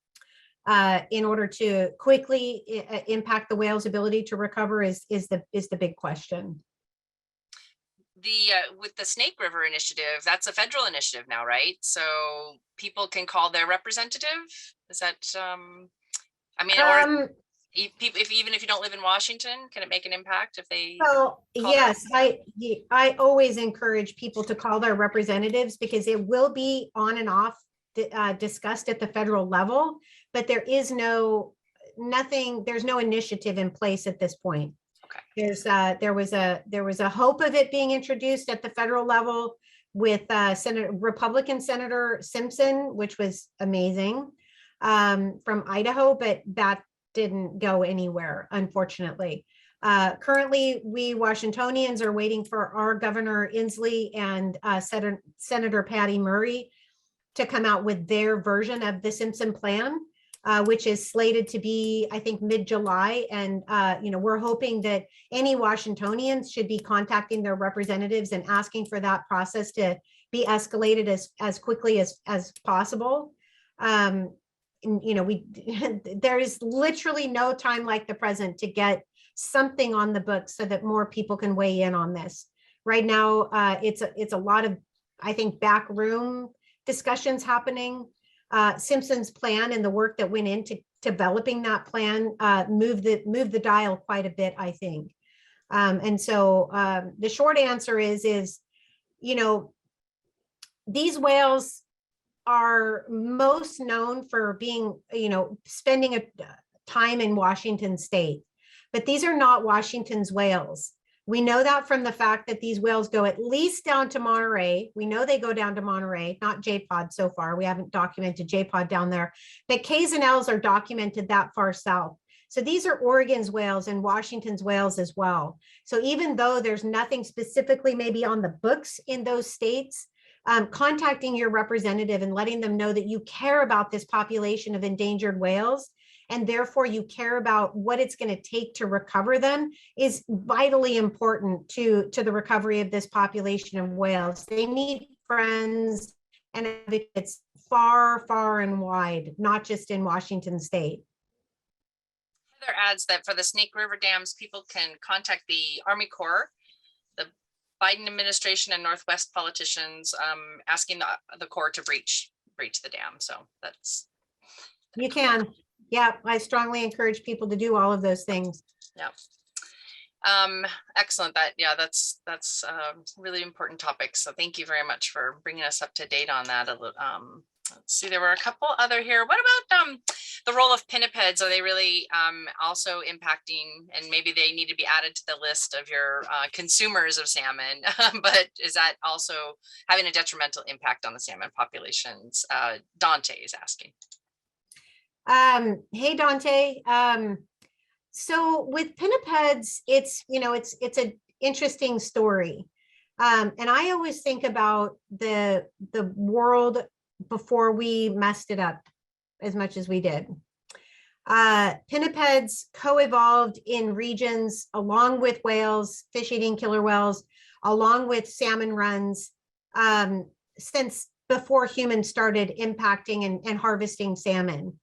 Speaker 4: in order to quickly impact the whale's ability to recover is the big question.
Speaker 1: With the Snake River initiative, that's a federal initiative now, right? So people can call their representative. Is that even if you don't live in Washington, can it make an impact if they? Well,
Speaker 4: yes, I always encourage people to call their representatives, because it will be on and off discussed at the federal level, but there's no initiative in place at this point. Okay. There was a hope of it being introduced at the federal level with Republican Senator Simpson, which was amazing, from Idaho, but that didn't go anywhere, unfortunately. Currently, we Washingtonians are waiting for our Governor Inslee and Senator Patty Murray to come out with their version of the Simpson plan, which is slated to be, I think, mid-July. And we're hoping that any Washingtonians should be contacting their representatives and asking for that process to be escalated as quickly as possible. There is literally no time like the present to get something on the books so that more people can weigh in on this. Right now, it's a lot of, I think, backroom discussions happening. Simpson's plan and the work that went into developing that plan moved the dial quite a bit, I think. And so the short answer is these whales are most known for being, spending a time in Washington state, but these are not Washington's whales. We know that from the fact that these whales go at least down to Monterey. We know they go down to Monterey, not J-Pod so far. We haven't documented J-Pod down there, but K's and L's are documented that far south. So these are Oregon's whales and Washington's whales as well. So even though there's nothing specifically maybe on the books in those states, contacting your representative and letting them know that you care about this population of endangered whales, and therefore you care about what it's going to take to recover them, is vitally important to the recovery of this population of whales. They need friends and advocates far, far and wide, not just in Washington state.
Speaker 1: Heather adds that for the Snake River dams, people can contact the Army Corps, the Biden administration, and Northwest politicians asking the Corps to breach the dam. So that's.
Speaker 4: You can. Yeah, I strongly encourage people to do all of those things.
Speaker 1: Yeah. Excellent. That's a really important topic. So thank you very much for bringing us up to date on that. Let's see, there were a couple other here. What about the role of pinnipeds? Are they really also impacting, and maybe they need to be added to the list of your consumers of salmon, but is that also having a detrimental impact on the salmon populations? Dante is asking.
Speaker 4: Hey, Dante. So with pinnipeds, it's interesting story. And I always think about the world before we messed it up as much as we did. Pinnipeds co-evolved in regions along with whales, fish-eating killer whales, along with salmon runs, since before humans started impacting and harvesting salmon.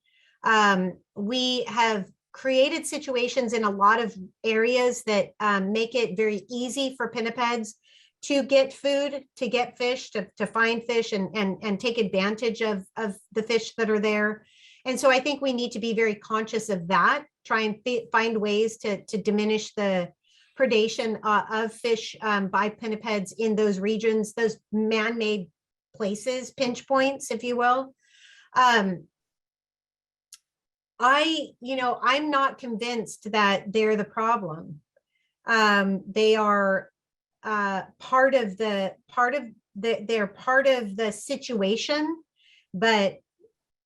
Speaker 4: We have created situations in a lot of areas that make it very easy for pinnipeds to get food, to get fish, to find fish and take advantage of the fish that are there. And so I think we need to be very conscious of that, try and find ways to diminish the predation of fish by pinnipeds in those regions, those man-made places, pinch points, if you will. I'm not convinced that they're the problem. They are part of the situation, but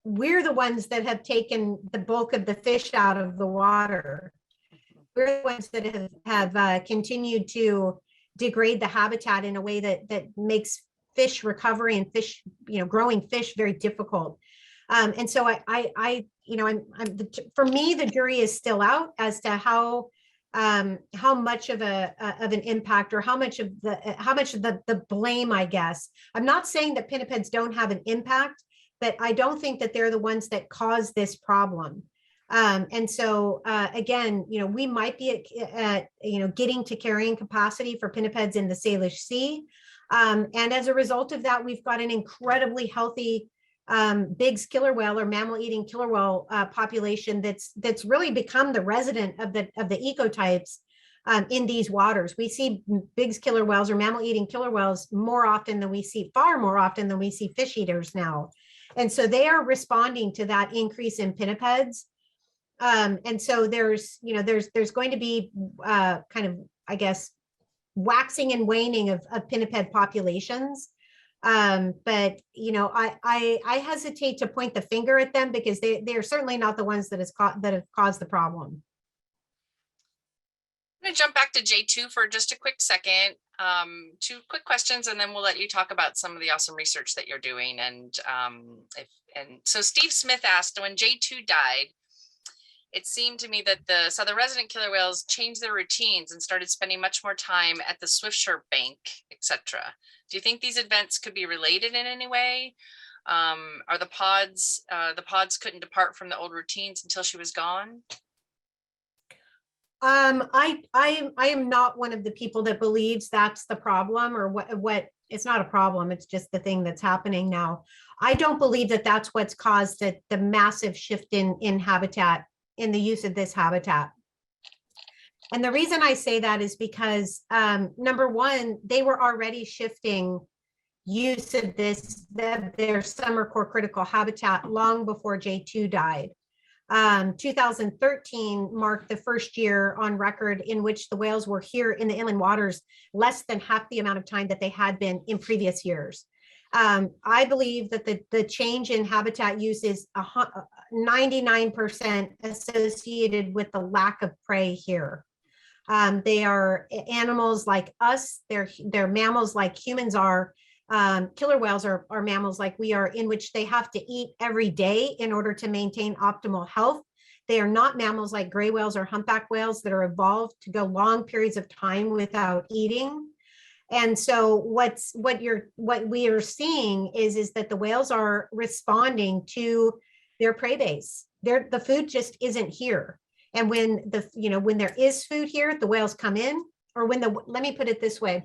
Speaker 4: we're the ones that have taken the bulk of the fish out of the water. We're the ones that have continued to degrade the habitat in a way that makes fish recovery and fish, growing fish very difficult. And so for me, the jury is still out as to how much of an impact, or how much of the blame, I guess. I'm not saying that pinnipeds don't have an impact, but I don't think that they're the ones that cause this problem. And so again, we might be at getting to carrying capacity for pinnipeds in the Salish Sea. And as a result of that, we've got an incredibly healthy Biggs killer whale or mammal-eating killer whale population that's really become the resident of the ecotypes in these waters. We see Biggs killer whales or mammal-eating killer whales far more often than we see fish eaters now. And so they are responding to that increase in pinnipeds. And so there's going to be kind of, I guess, waxing and waning of pinniped populations. But I hesitate to point the finger at them, because they are certainly not the ones that have caused the problem.
Speaker 1: I'm going to jump back to J2 for just a quick second. 2 quick questions, and then we'll let you talk about some of the awesome research that you're doing. And so Steve Smith asked, when J2 died, it seemed to me that the resident killer whales changed their routines and started spending much more time at the Swiftsure bank, etc. Do you think these events could be related in any way? Are the pods couldn't depart from the old routines until she was gone?
Speaker 4: I am not one of the people that believes that's the problem, or what it's not a problem. It's just the thing that's happening now. I don't believe that that's what's caused the massive shift in habitat, in the use of this habitat. And the reason I say that is because number one, they were already shifting use of their summer core critical habitat long before J2 died. 2013 marked the first year on record in which the whales were here in the inland waters less than half the amount of time that they had been in previous years. I believe that the change in habitat use is 99% associated with the lack of prey here. They are animals like us. They're mammals like humans are. Killer whales are mammals like we are, in which they have to eat every day in order to maintain optimal health. They are not mammals like gray whales or humpback whales that are evolved to go long periods of time without eating. And so what we are seeing is that the whales are responding to their prey base. The food just isn't here. And when when there is food here, the whales come in, or let me put it this way,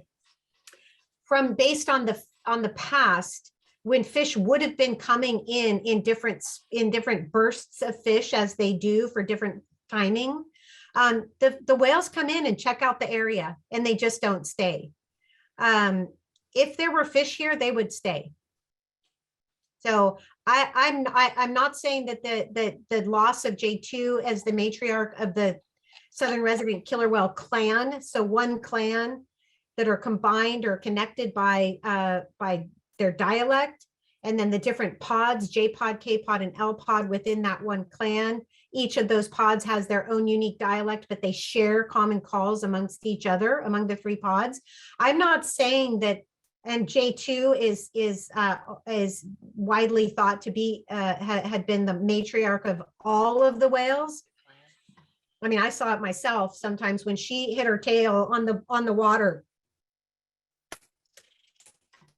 Speaker 4: based on the past, when fish would have been coming in different bursts of fish, as they do for different timing, the whales come in and check out the area, and they just don't stay. If there were fish here, they would stay. So I'm not saying that the loss of J2 as the matriarch of the southern resident killer whale clan, so one clan that are combined or connected by their dialect, and then the different pods, J pod, K pod, and L pod within that one clan, each of those pods has their own unique dialect, but they share common calls amongst each other, among the 3 pods. I'm not saying that, and J2 is widely thought to be, had been the matriarch of all of the whales. I mean, I saw it myself sometimes when she hit her tail on the water.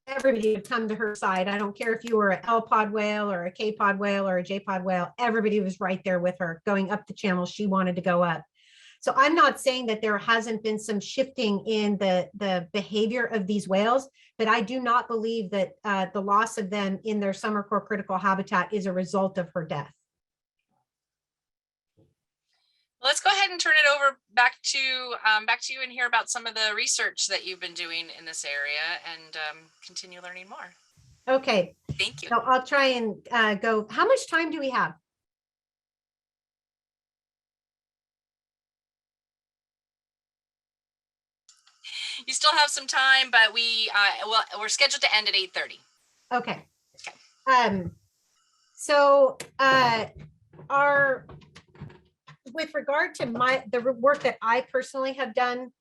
Speaker 4: Everybody would come to her side. I don't care if you were an L pod whale or a K pod whale or a J pod whale, everybody was right there with her going up the channel she wanted to go up. So I'm not saying that there hasn't been some shifting in the behavior of these whales, but I do not believe that the loss of them in their summer core critical habitat is a result of her death.
Speaker 1: Let's go ahead and turn it over back to you and hear about some of the research that you've been doing in this area and continue learning more.
Speaker 4: Okay.
Speaker 1: Thank you.
Speaker 4: So I'll try and go. How much time do we have?
Speaker 1: You still have some time, but we're scheduled to end at 8:30.
Speaker 4: Okay. So with regard to the work that I personally have done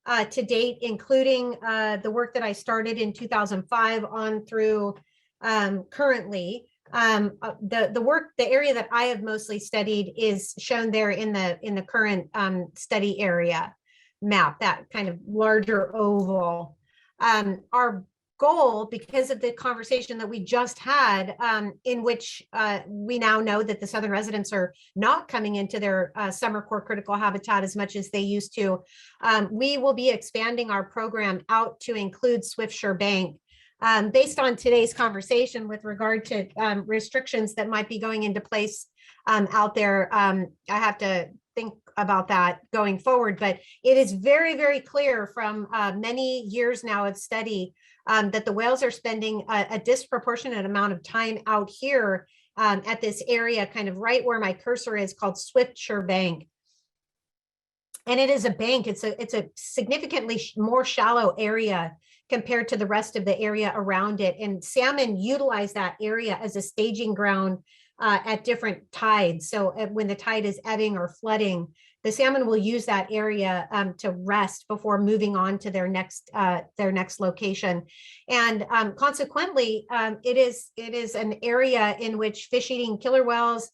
Speaker 4: to date, including the work that I started in 2005 on through currently, the area that I have mostly studied is shown there in the current study area map, that kind of larger oval. Our goal, because of the conversation that we just had, in which we now know that the southern residents are not coming into their summer core critical habitat as much as they used to, we will be expanding our program out to include Swiftsure Bank. Based on today's conversation with regard to restrictions that might be going into place out there, I have to think about that going forward, but it is very, very clear from many years now of study that the whales are spending a disproportionate amount of time out here at this area, kind of right where my cursor is, called Swiftsure Bank. And it is a bank. It's a significantly more shallow area compared to the rest of the area around it. And salmon utilize that area as a staging ground at different tides. So when the tide is ebbing or flooding, the salmon will use that area to rest before moving on to their next location. And consequently, it is an area in which fish-eating killer whales,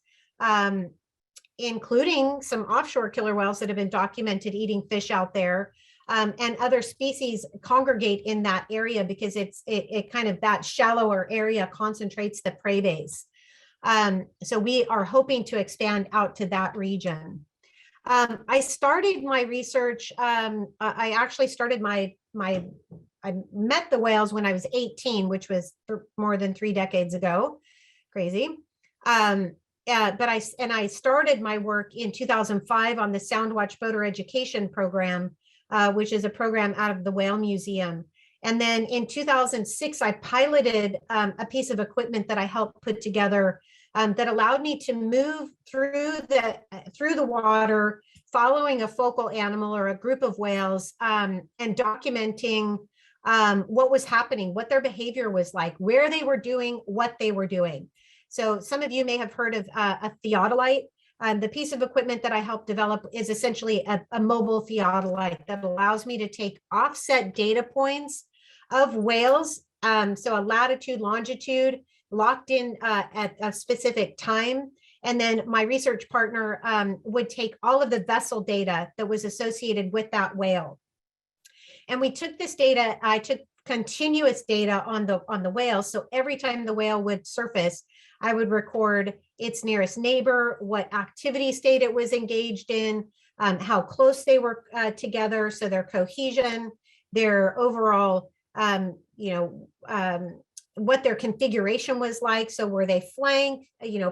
Speaker 4: including some offshore killer whales that have been documented eating fish out there, and other species congregate in that area because it kind of, that shallower area concentrates the prey base. So we are hoping to expand out to that region. I started my research, I actually started I met the whales when I was 18, which was more than 3 decades ago. Crazy. But I started my work in 2005 on the Soundwatch Boater Education Program, which is a program out of the Whale Museum. And then in 2006, I piloted a piece of equipment that I helped put together that allowed me to move through the water, following a focal animal or a group of whales, and documenting what was happening, what their behavior was like, where they were doing, what they were doing. So some of you may have heard of a theodolite. The piece of equipment that I helped develop is essentially a mobile theodolite that allows me to take offset data points of whales, so a latitude, longitude, locked in at a specific time. And then my research partner would take all of the vessel data that was associated with that whale. And we took this data, I took continuous data on the whale. So every time the whale would surface, I would record its nearest neighbor, what activity state it was engaged in, how close they were together. So their cohesion, their overall, what their configuration was like. So were they flank,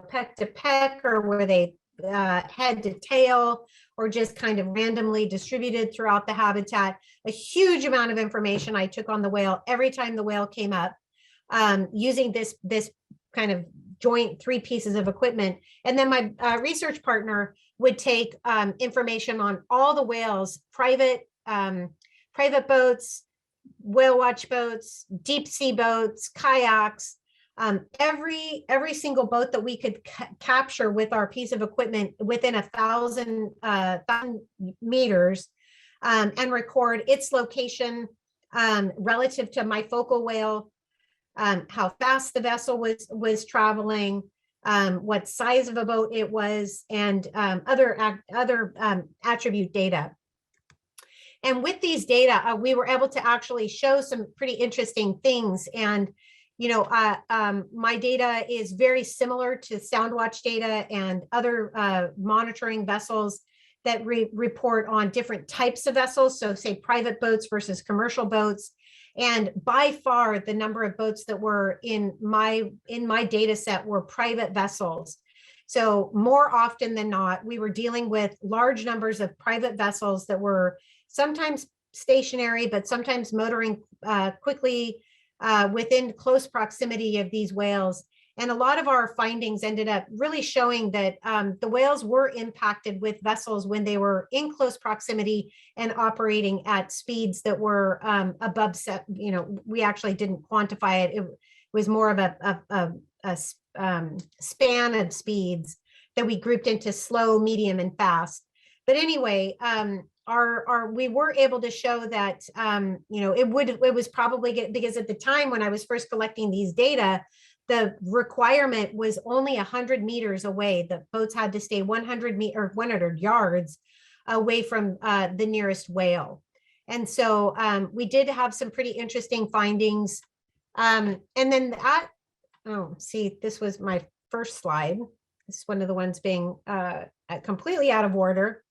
Speaker 4: peck to peck, or were they head to tail, or just kind of randomly distributed throughout the habitat? A huge amount of information I took on the whale every time the whale came up, using this kind of joint 3 pieces of equipment. And then my research partner would take information on all the whales, private boats, whale watch boats, deep sea boats, kayaks, Every single boat that we could capture with our piece of equipment within 1,000 meters and record its location relative to my focal whale, how fast the vessel was traveling, what size of a boat it was, and other attribute data. And with these data, we were able to actually show some pretty interesting things. And my data is very similar to Soundwatch data and other monitoring vessels that report on different types of vessels. So say private boats versus commercial boats. And by far, the number of boats that were in my data set were private vessels. So more often than not, we were dealing with large numbers of private vessels that were sometimes stationary, but sometimes motoring quickly within close proximity of these whales. And a lot of our findings ended up really showing that the whales were impacted with vessels when they were in close proximity and operating at speeds that were above set. We actually didn't quantify it. It was more of a span of speeds that we grouped into slow, medium, and fast. But anyway, we were able to show that it was probably good, because at the time when I was first collecting these data, the requirement was only 100 meters away. The boats had to stay 100 yards away from the nearest whale. And so we did have some pretty interesting findings. And then this was my first slide. This is one of the ones being completely out of order.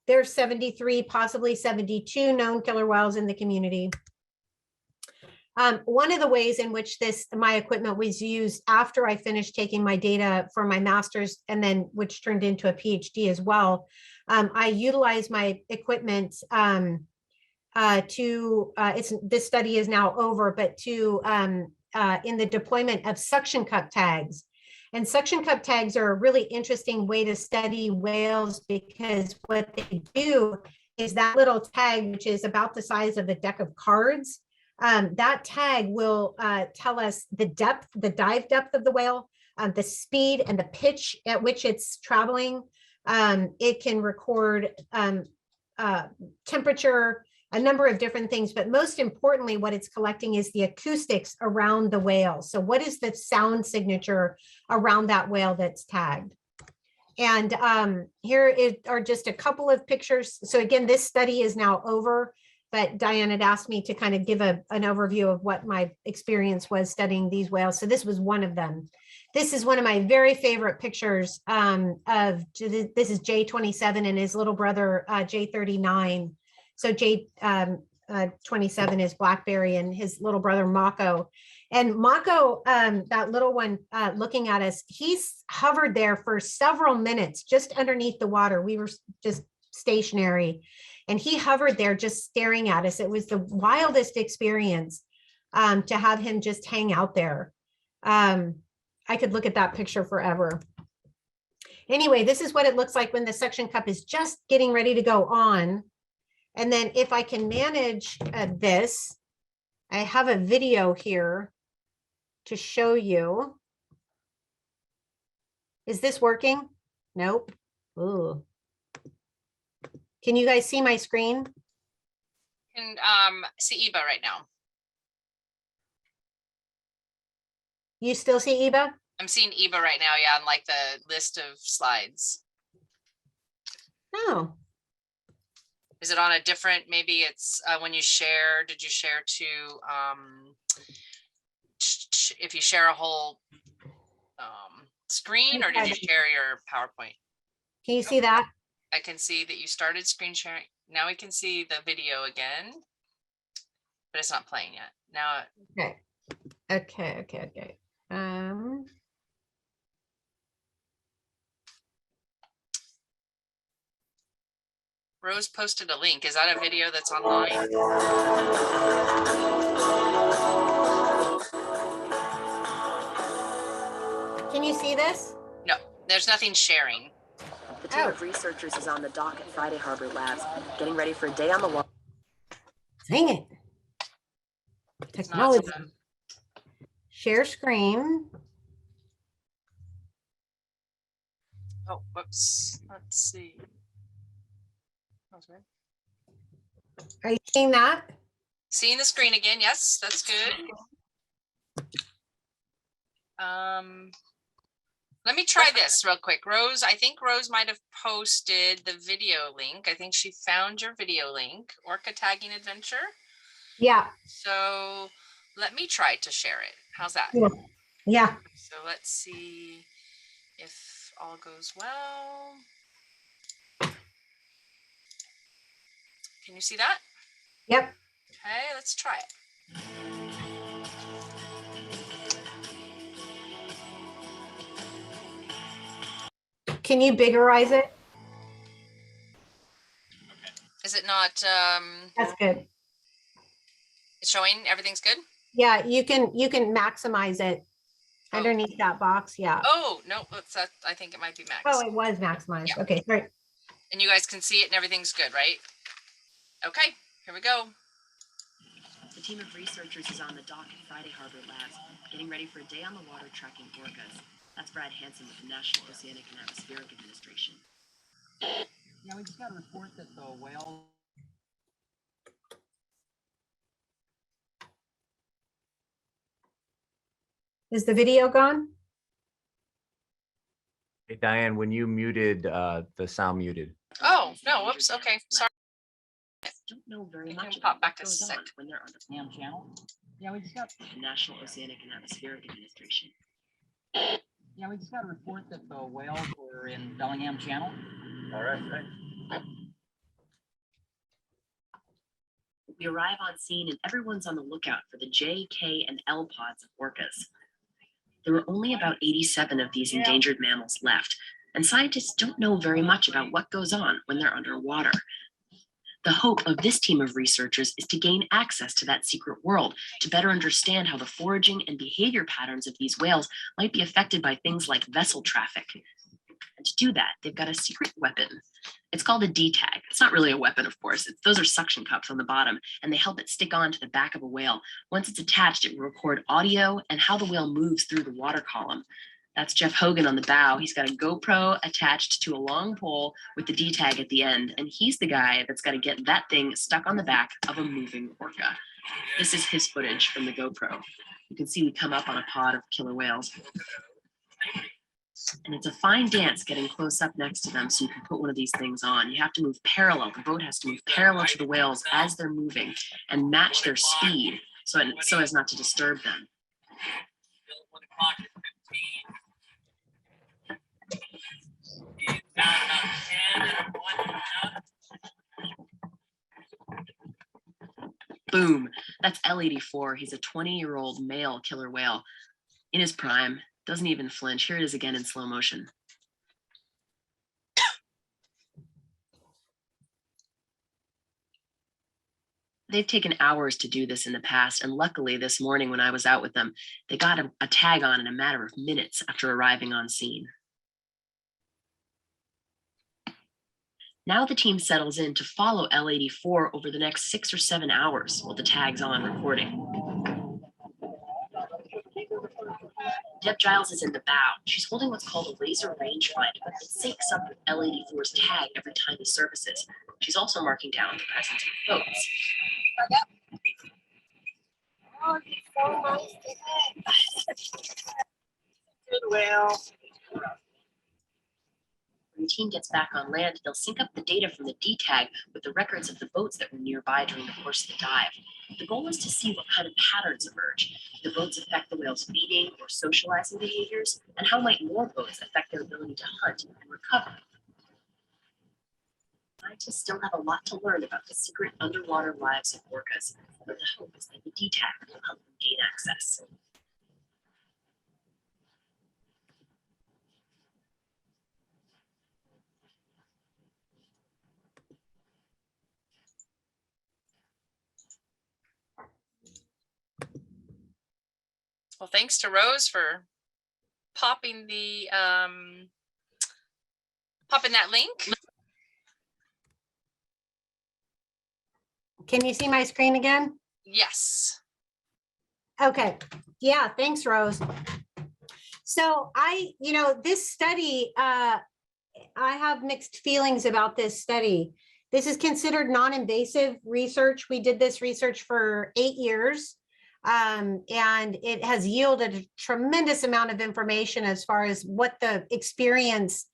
Speaker 4: There's 73, possibly 72 known killer whales in the community. One of the ways in which my equipment was used after I finished taking my data for my master's, and then which turned into a PhD as well, I utilized my equipment this study is now over, but in the deployment of suction cup tags. And suction cup tags are a really interesting way to study whales, because what they do is that little tag, which is about the size of a deck of cards, that tag will tell us the dive depth of the whale, the speed and the pitch at which it's traveling. It can record temperature, a number of different things, but most importantly, what it's collecting is the acoustics around the whale. So what is the sound signature around that whale that's tagged? And here are just a couple of pictures. So again, this study is now over, but Diane had asked me to kind of give an overview of what my experience was studying these whales. So this was one of them. This is one of my very favorite pictures this is J27 and his little brother, J39. So J27 is Blackberry and his little brother Mako. And Mako, that little one looking at us, he's hovered there for several minutes just underneath the water. We were just stationary, and he hovered there just staring at us. It was the wildest experience to have him just hang out there. I could look at that picture forever. Anyway, this is what it looks like when the suction cup is just getting ready to go on. And then if I can manage this, I have a video here to show you. Is this working? Nope. Ooh. Can you guys see my screen?
Speaker 1: And see Eba right now.
Speaker 4: You still see Eba?
Speaker 1: I'm seeing Eba right now, yeah, on like the list of slides.
Speaker 4: Oh.
Speaker 1: Is it on a different, maybe it's when you share, did you share to, if you share a whole screen, or did you share your PowerPoint?
Speaker 4: Can you see that?
Speaker 1: I can see that you started screen sharing. Now we can see the video again, but it's not playing yet. Now.
Speaker 4: Okay.
Speaker 1: Rose posted a link. Is that a video that's online?
Speaker 4: Can you see this?
Speaker 1: No, there's nothing sharing.
Speaker 5: The team of researchers is on the dock at Friday Harbor Labs, getting ready for a day on the water.
Speaker 4: Dang it. Technology. share screen.
Speaker 1: Oh, whoops. Let's see. Okay.
Speaker 4: Are you seeing that?
Speaker 1: Seeing the screen again. Yes, that's good. Let me try this real quick. Rose, I think Rose might have posted the video link. I think she found your video link, Orca Tagging Adventure.
Speaker 4: Yeah.
Speaker 1: So let me try to share it. How's that?
Speaker 4: Yeah. Yeah.
Speaker 1: So let's see if all goes well. Can you see that?
Speaker 4: Yep.
Speaker 1: Okay, let's try it.
Speaker 4: Can you biggerize it?
Speaker 1: Is it not
Speaker 4: That's good.
Speaker 1: it's showing everything's good?
Speaker 4: Yeah, you can maximize it
Speaker 1: Oh.
Speaker 4: underneath that box. Yeah.
Speaker 1: Oh, no, that's that. I think it might be max.
Speaker 4: Oh, it was maximized.
Speaker 1: Yeah.
Speaker 4: Okay, sorry.
Speaker 1: And you guys can see it and everything's good, right? Okay, here we go.
Speaker 5: The team of researchers is on the dock at Friday Harbor Labs, getting ready for a day on the water tracking orcas. That's Brad Hansen with the National Oceanic and Atmospheric Administration.
Speaker 2: Yeah, we just got a report that the whale.
Speaker 4: Is the video gone?
Speaker 2: Hey, Diane, when you muted, the sound muted.
Speaker 1: Oh, no, whoops. Okay, sorry.
Speaker 5: Don't know very
Speaker 1: You
Speaker 5: much
Speaker 1: can pop
Speaker 5: about
Speaker 1: back
Speaker 5: what
Speaker 1: a
Speaker 5: goes
Speaker 1: sec.
Speaker 5: on when they're under
Speaker 2: Sam channel? Yeah, we just got.
Speaker 5: the National Oceanic and Atmospheric Administration.
Speaker 2: Yeah, we just got a report that the whales were in Bellingham Channel. All right, right.
Speaker 5: We arrive on scene and everyone's on the lookout for the J, K, and L pods of orcas. There are only about 87 of these endangered mammals left, and scientists don't know very much about what goes on when they're underwater. The hope of this team of researchers is to gain access to that secret world, to better understand how the foraging and behavior patterns of these whales might be affected by things like vessel traffic. And to do that, they've got a secret weapon. It's called a D-tag. It's not really a weapon, of course. Those are suction cups on the bottom, and they help it stick on to the back of a whale. Once it's attached, it will record audio and how the whale moves through the water column. That's Jeff Hogan on the bow. He's got a GoPro attached to a long pole with the D-tag at the end, and he's the guy that's got to get that thing stuck on the back of a moving orca. This is his footage from the GoPro. You can see we come up on a pod of killer whales. And it's a fine dance getting close up next to them so you can put one of these things on. You have to move parallel. The boat has to move parallel to the whales as they're moving and match their speed so as not to disturb them. Boom. That's L84. He's a 20-year-old male killer whale in his prime. Doesn't even flinch. Here it is again in slow motion. They've taken hours to do this in the past, and luckily this morning when I was out with them, they got a tag on in a matter of minutes after arriving on scene. Now the team settles in to follow L84 over the next 6 or 7 hours while the tag's on recording. Deb Giles is in the bow. She's holding what's called a laser rangefinder that syncs up with L84's tag every time he surfaces. She's also marking down the presence of boats.
Speaker 6: Oh, he's so nice. Good whale.
Speaker 5: When the team gets back on land, they'll sync up the data from the D-tag with the records of the boats that were nearby during the course of the dive. The goal is to see what kind of patterns emerge. Do the boats affect the whale's feeding or socializing behaviors? And how might more boats affect their ability to hunt and recover? Scientists still have a lot to learn about the secret underwater lives of orcas, but the hope is that the D-tag will help them gain access.
Speaker 1: Well, thanks to Rose for popping the popping that link.
Speaker 4: Can you see my screen again?
Speaker 1: Yes.
Speaker 4: Okay, yeah, thanks, Rose. So this study, I have mixed feelings about this study. This is considered non-invasive research. We did this research for 8 years, and it has yielded a tremendous amount of information as far as what the experience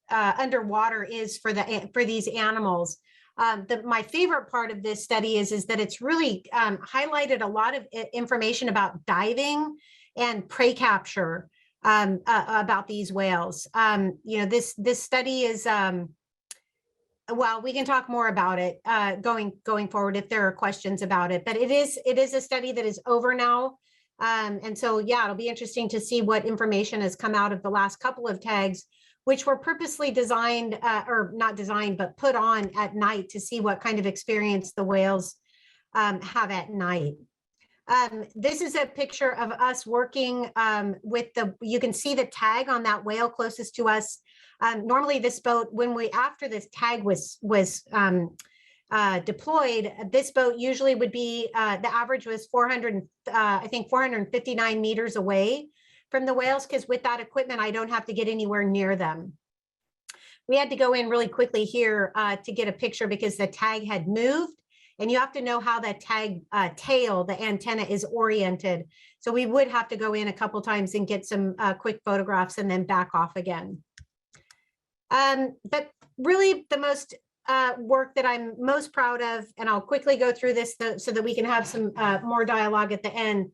Speaker 4: underwater is for these animals. My favorite part of this study is that it's really highlighted a lot of information about diving and prey capture about these whales. This study is, well, we can talk more about it going forward if there are questions about it, but it is a study that is over now. And so, yeah, it'll be interesting to see what information has come out of the last couple of tags, which were purposely designed, or not designed, but put on at night to see what kind of experience the whales have at night. This is a picture of us working with you can see the tag on that whale closest to us. Normally this boat, after this tag was deployed, this boat usually would be, the average was 459 meters away from the whales, because with that equipment, I don't have to get anywhere near them. We had to go in really quickly here to get a picture because the tag had moved, and you have to know how that tag tail, the antenna, is oriented. So we would have to go in a couple times and get some quick photographs and then back off again. But really the most work that I'm most proud of, and I'll quickly go through this so that we can have some more dialogue at the end.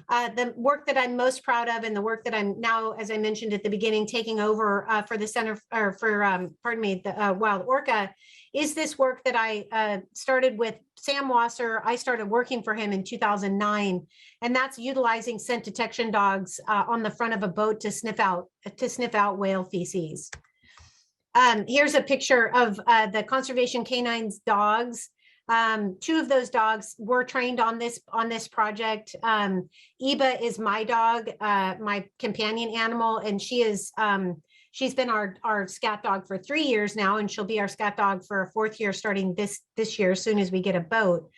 Speaker 4: The work that I'm most proud of, and the work that I'm now, as I mentioned at the beginning, taking over for the Center for, the Wild Orca, is this work that I started with Sam Wasser. I started working for him in 2009, and that's utilizing scent detection dogs on the front of a boat to sniff out whale feces. Here's a picture of the Conservation Canine's dogs. 2 of those dogs were trained on this project. Eba is my dog, my companion animal, and she is she's been our scat dog for 3 years now, and she'll be our scat dog for a 4th year starting this year, as soon as we get a boat.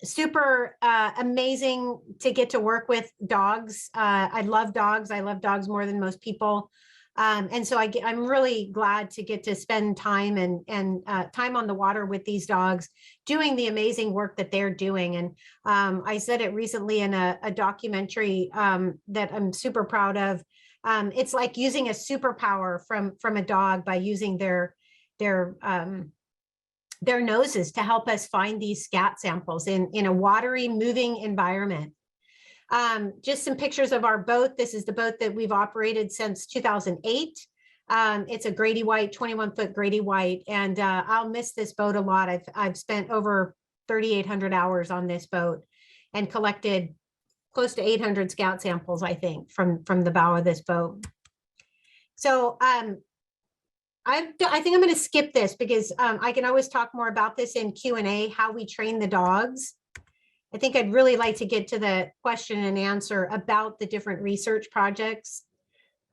Speaker 4: Super amazing to get to work with dogs. I love dogs. I love dogs more than most people. And so I'm really glad to get to spend time and time on the water with these dogs, doing the amazing work that they're doing. And I said it recently in a documentary that I'm super proud of. It's like using a superpower from a dog by using their noses to help us find these scat samples in a watery, moving environment. Just some pictures of our boat. This is the boat that we've operated since 2008. It's a Grady White, 21-foot Grady White, and I'll miss this boat a lot. I've spent over 3,800 hours on this boat and collected close to 800 scout samples, I think, from the bow of this boat. So I think I'm going to skip this because I can always talk more about this in Q&A, how we train the dogs. I think I'd really like to get to the question and answer about the different research projects.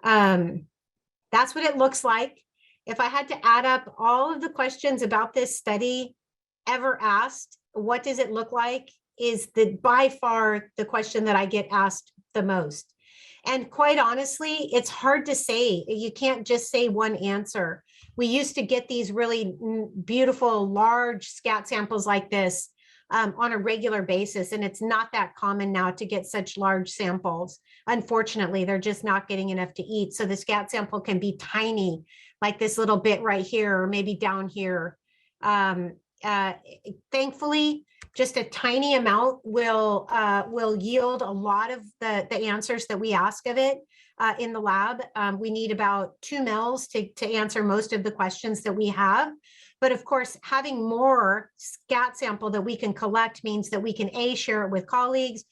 Speaker 4: That's what it looks like. If I had to add up all of the questions about this study ever asked, what does it look like, is by far the question that I get asked the most. And quite honestly, it's hard to say. You can't just say one answer. We used to get these really beautiful, large scat samples like this on a regular basis, and it's not that common now to get such large samples. Unfortunately, they're just not getting enough to eat. So the scat sample can be tiny, like this little bit right here, or maybe down here. Thankfully, just a tiny amount will yield a lot of the answers that we ask of it in the lab. We need about 2 mils to answer most of the questions that we have. But of course, having more scat sample that we can collect means that we can A, share it with colleagues,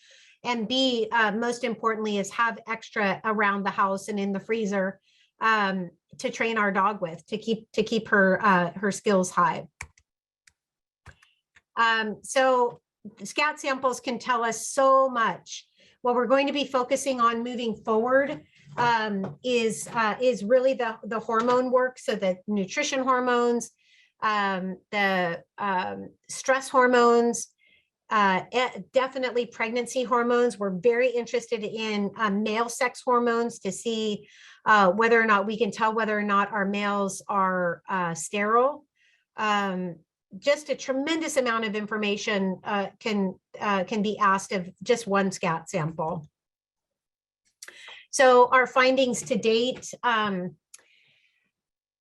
Speaker 4: and B, most importantly, is have extra around the house and in the freezer to train our dog with, to keep her skills high. So scat samples can tell us so much. What we're going to be focusing on moving forward is really the hormone work. So the nutrition hormones, the stress hormones, definitely pregnancy hormones. We're very interested in male sex hormones to see whether or not we can tell whether or not our males are sterile. Just a tremendous amount of information can be asked of just one scat sample. So our findings to date,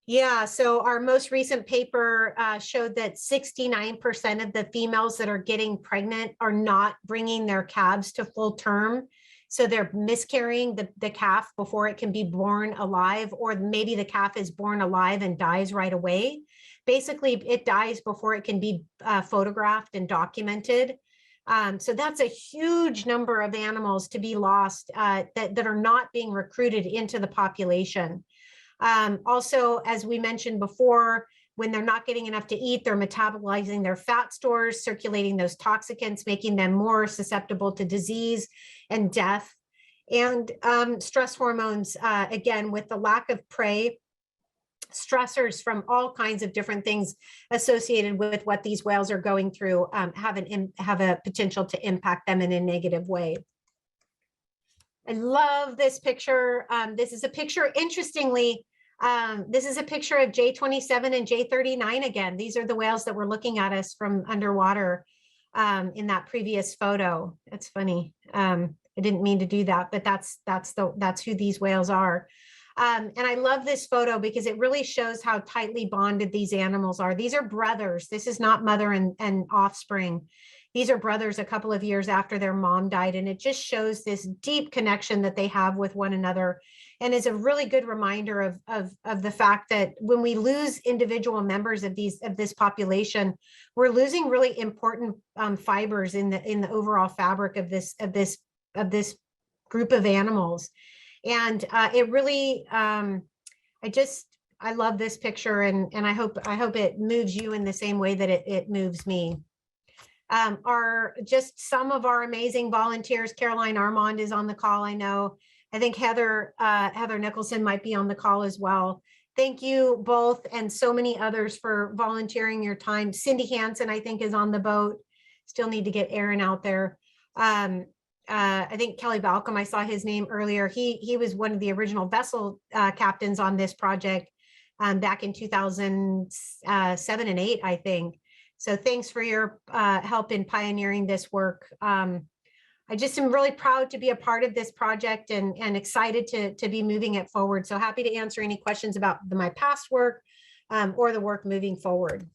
Speaker 4: yeah, so our most recent paper showed that 69% of the females that are getting pregnant are not bringing their calves to full term. So they're miscarrying the calf before it can be born alive, or maybe the calf is born alive and dies right away. Basically, it dies before it can be photographed and documented. So that's a huge number of animals to be lost that are not being recruited into the population. Also, as we mentioned before, when they're not getting enough to eat, they're metabolizing their fat stores, circulating those toxicants, making them more susceptible to disease and death. And stress hormones, again, with the lack of prey, stressors from all kinds of different things associated with what these whales are going through have a potential to impact them in a negative way. I love this picture. This is a picture, interestingly, this is a picture of J27 and J39 again. These are the whales that were looking at us from underwater in that previous photo. That's funny. I didn't mean to do that, but that's who these whales are. And I love this photo because it really shows how tightly bonded these animals are. These are brothers. This is not mother and offspring. These are brothers a couple of years after their mom died. And it just shows this deep connection that they have with one another, and is a really good reminder of the fact that when we lose individual members of this population, we're losing really important fibers in the overall fabric of this group of animals. And it really, I love this picture, and I hope it moves you in the same way that it moves me. Are just some of our amazing volunteers. Caroline Armand is on the call, I know. I think Heather Nicholson might be on the call as well. Thank you both, and so many others, for volunteering your time. Cindy Hansen, I think, is on the boat. Still need to get Aaron out there. I think Kelly Balcom, I saw his name earlier. He was one of the original vessel captains on this project back in 2007 and 8, I think. So thanks for your help in pioneering this work. I just am really proud to be a part of this project and excited to be moving it forward. So happy to answer any questions about my past work or the work moving forward.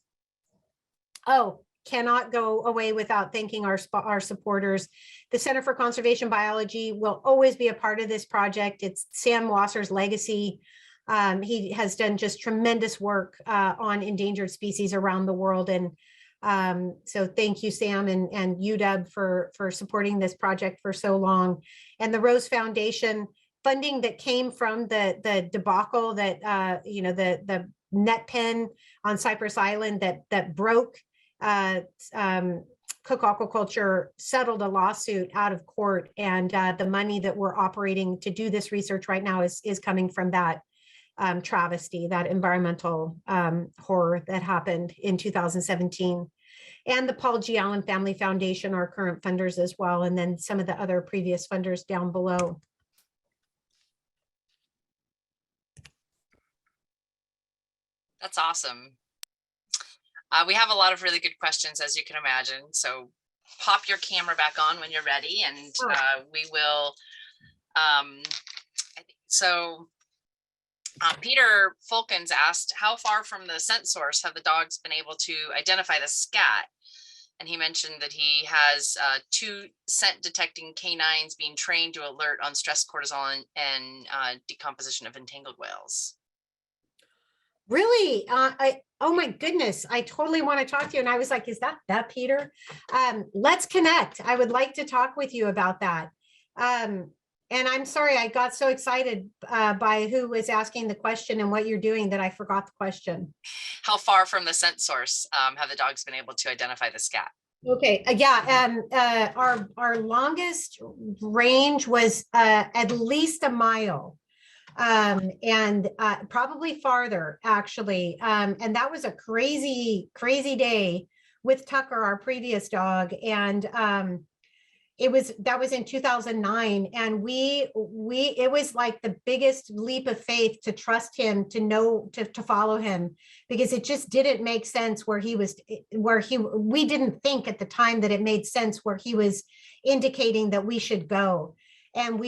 Speaker 4: Oh, cannot go away without thanking our supporters. The Center for Conservation Biology will always be a part of this project. It's Sam Wasser's legacy. He has done just tremendous work on endangered species around the world. And so thank you, Sam, and UW for supporting this project for so long. And the Rose Foundation funding that came from the debacle that, the net pen on Cypress Island that broke, Cook Aquaculture settled a lawsuit out of court, and the money that we're operating to do this research right now is coming from that travesty, that environmental horror that happened in 2017. And the Paul G. Allen Family Foundation are current funders as well, and then some of the other previous funders down below.
Speaker 1: That's awesome. We have a lot of really good questions, as you can imagine. So pop your camera back on when you're ready, and we will. Peter Fulkins asked, how far from the scent source have the dogs been able to identify the scat? And he mentioned that he has 2 scent detecting canines being trained to alert on stress cortisol and decomposition of entangled whales.
Speaker 4: Really? Oh my goodness, I totally want to talk to you. And I was like, is that Peter? Let's connect. I would like to talk with you about that. And I'm sorry, I got so excited by who was asking the question and what you're doing that I forgot the question.
Speaker 1: How far from the scent source have the dogs been able to identify the scat?
Speaker 4: Okay, yeah, our longest range was at least a mile. And probably farther, actually. And that was a crazy day with Tucker, our previous dog. And that was in 2009. And it was like the biggest leap of faith to trust him, to follow him, because it just didn't make sense we didn't think at the time that it made sense where he was indicating that we should go. And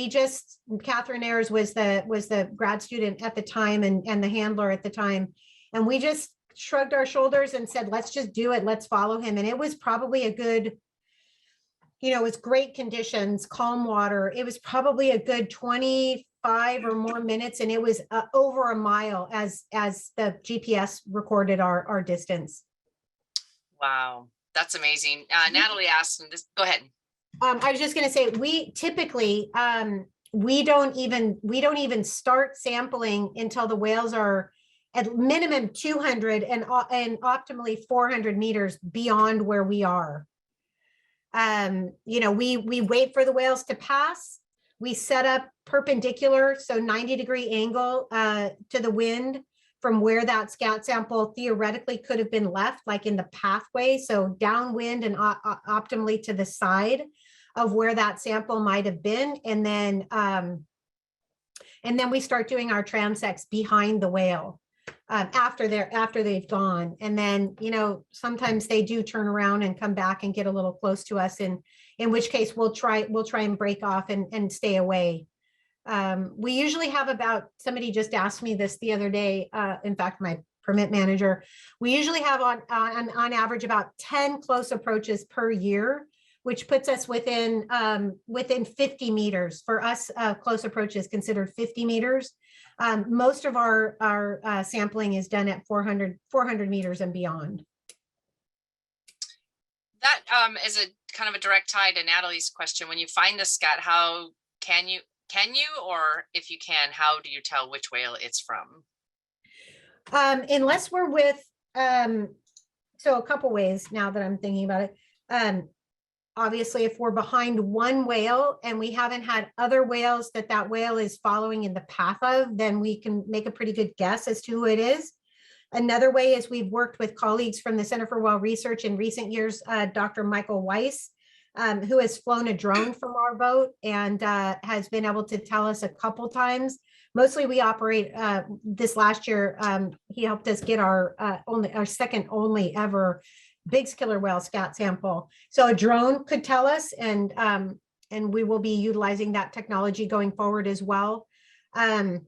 Speaker 4: Catherine Ayers was the grad student at the time and the handler at the time. And we just shrugged our shoulders and said, let's just do it. Let's follow him. And it was probably a good, it was great conditions, calm water. It was probably a good 25 or more minutes. And it was over a mile as the GPS recorded our distance.
Speaker 1: Wow, that's amazing. Natalie asked, and go ahead.
Speaker 4: I was just going to say, we typically, we don't even start sampling until the whales are at minimum 200 and optimally 400 meters beyond where we are. We wait for the whales to pass. We set up perpendicular, so 90-degree angle to the wind from where that scat sample theoretically could have been left, like in the pathway, so downwind and optimally to the side of where that sample might have been. And then we start doing our transects behind the whale after they've gone. And then, sometimes they do turn around and come back and get a little close to us, in which case we'll try and break off and stay away. We usually have somebody just asked me this the other day, in fact, my permit manager, we usually have on average about 10 close approaches per year, which puts us within 50 meters. For us, close approach is considered 50 meters. Most of our sampling is done at 400 meters and beyond.
Speaker 1: That is a kind of a direct tie to Natalie's question. When you find the scat, how can you, or if you can, how do you tell which whale it's from?
Speaker 4: Unless we're with, so a couple ways now that I'm thinking about it. Obviously, if we're behind one whale and we haven't had other whales that whale is following in the path of, then we can make a pretty good guess as to who it is. Another way is we've worked with colleagues from the Center for Whale Research in recent years, Dr. Michael Weiss, who has flown a drone from our boat and has been able to tell us a couple times. Mostly we operate, this last year, he helped us get our second only ever big killer whale scat sample. So a drone could tell us, and we will be utilizing that technology going forward as well. And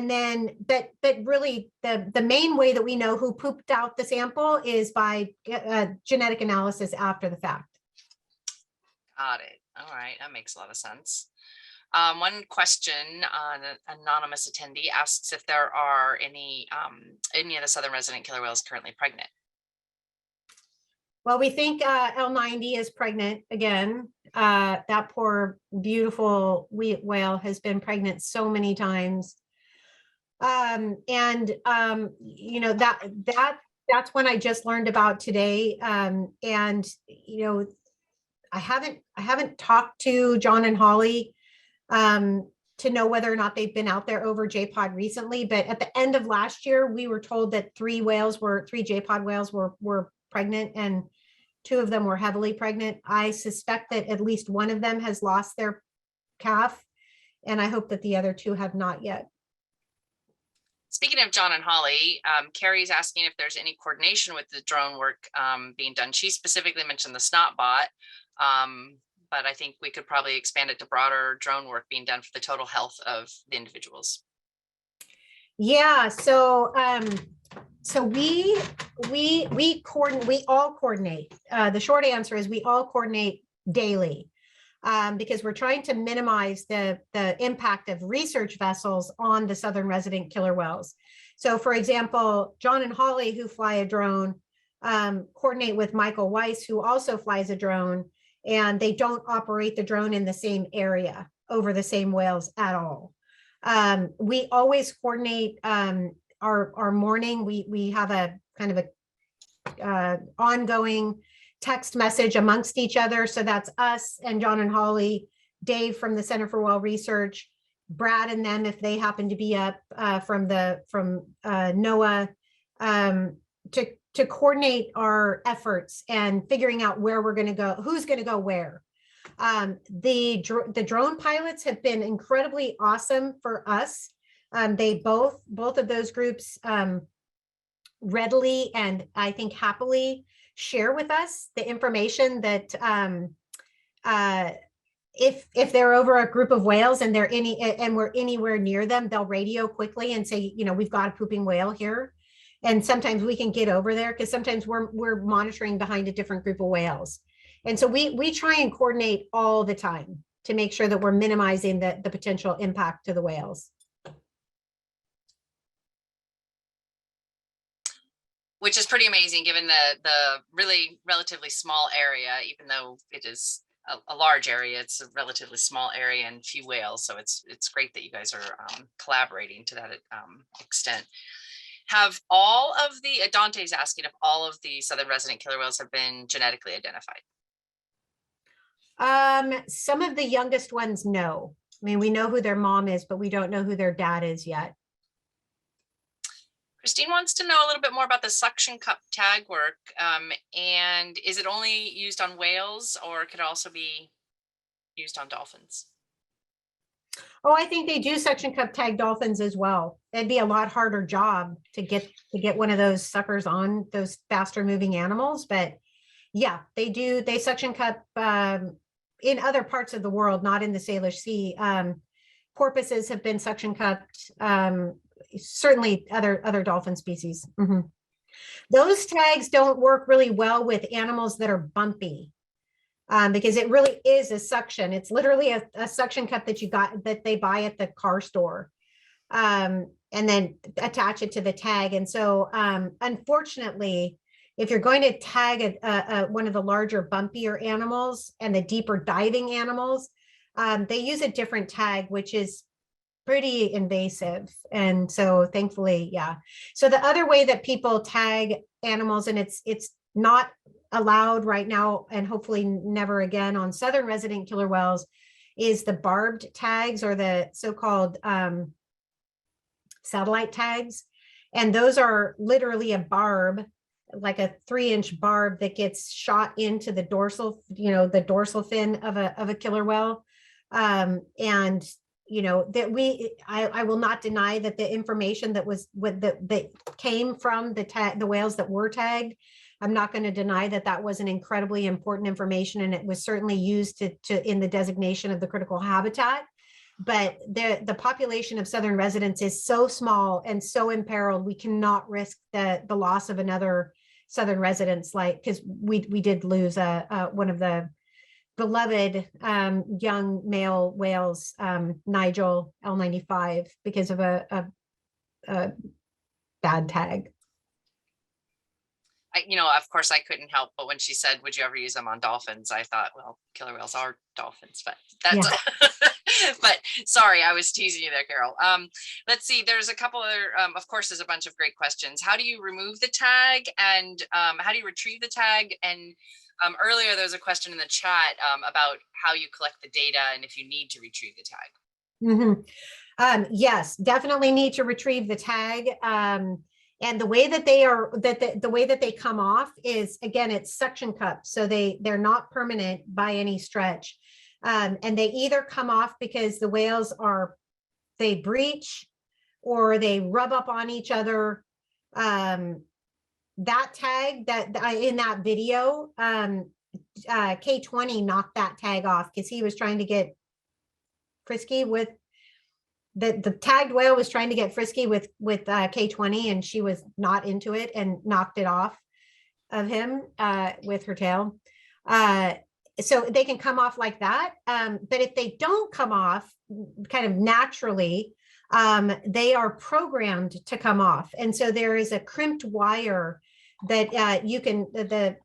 Speaker 4: then, but really the main way that we know who pooped out the sample is by genetic analysis after the fact.
Speaker 1: Got it. All right, that makes a lot of sense. One question, an anonymous attendee asks if there are any of the southern resident killer whales currently pregnant.
Speaker 4: Well, we think L90 is pregnant again. That poor, beautiful whale has been pregnant so many times. That's one I just learned about today. I haven't talked to John and Holly to know whether or not they've been out there over J-Pod recently. But at the end of last year, we were told that three J-Pod whales were pregnant, and 2 of them were heavily pregnant. I suspect that at least one of them has lost their calf, and I hope that the other 2 have not yet.
Speaker 1: Speaking of John and Holly, Carrie's asking if there's any coordination with the drone work being done. She specifically mentioned the snot bot, but I think we could probably expand it to broader drone work being done for the total health of the individuals.
Speaker 4: Yeah, so we all coordinate. The short answer is we all coordinate daily, because we're trying to minimize the impact of research vessels on the southern resident killer whales. So for example, John and Holly, who fly a drone, coordinate with Michael Weiss, who also flies a drone, and they don't operate the drone in the same area over the same whales at all. We always coordinate our morning. We have a kind of a ongoing text message amongst each other. So that's us and John and Holly, Dave from the Center for Whale Research, Brad and them if they happen to be up from NOAA, to coordinate our efforts and figuring out where we're going to go, who's going to go where. The drone pilots have been incredibly awesome for us. They both of those groups readily and I think happily share with us the information that if they're over a group of whales and we're anywhere near them, they'll radio quickly and say, you know, we've got a pooping whale here. And sometimes we can get over there because sometimes we're monitoring behind a different group of whales. And so we try and coordinate all the time to make sure that we're minimizing the potential impact to the whales.
Speaker 1: Which is pretty amazing given the really relatively small area, even though it is a large area, it's a relatively small area and few whales. So it's great that you guys are collaborating to that extent. Have all of the, Dante's asking if all of the southern resident killer whales have been genetically identified.
Speaker 4: Some of the youngest ones, no. I mean, we know who their mom is, but we don't know who their dad is yet.
Speaker 1: Christine wants to know a little bit more about the suction cup tag work. And is it only used on whales or could it also be used on dolphins?
Speaker 4: Oh, I think they do suction cup tag dolphins as well. It'd be a lot harder job to get one of those suckers on those faster moving animals. But yeah, they do. They suction cup in other parts of the world, not in the Salish Sea. Porpoises have been suction cupped. Certainly other dolphin species. Mm-hmm. Those tags don't work really well with animals that are bumpy because it really is a suction. It's literally a suction cup that they buy at the car store and then attach it to the tag. And so unfortunately, if you're going to tag one of the larger bumpier animals and the deeper diving animals, they use a different tag, which is pretty invasive. And so thankfully, yeah. So the other way that people tag animals, and it's not allowed right now and hopefully never again on southern resident killer whales, is the barbed tags or the so-called satellite tags. And those are literally a barb, like a 3-inch barb that gets shot into the dorsal, the dorsal fin of a killer whale. And that I will not deny that the information that came from the whales that were tagged, I'm not going to deny that was an incredibly important information, and it was certainly used to in the designation of the critical habitat. But the population of southern residents is so small and so imperiled, we cannot risk the loss of another southern residents, because we did lose one of the beloved young male whales, Nigel L95, because of a bad tag.
Speaker 1: Of course I couldn't help, but when she said, would you ever use them on dolphins? I thought, well, killer whales are dolphins, but that's, yeah. But sorry, I was teasing you there, Carol. Let's see, there's a couple other, of course, there's a bunch of great questions. How do you remove the tag and how do you retrieve the tag? And earlier, there was a question in the chat about how you collect the data and if you need to retrieve the tag.
Speaker 4: Mm-hmm. Yes, definitely need to retrieve the tag. And the way that the way that they come off is, again, it's suction cups. So they're not permanent by any stretch. And they either come off because the whales they breach or they rub up on each other. That tag in that video, K20 knocked that tag off because he was trying to get frisky with the tagged whale was trying to get frisky with K20, and she was not into it and knocked it off of him with her tail. So they can come off like that. But if they don't come off kind of naturally, they are programmed to come off. And so there is a crimped wire that you can, the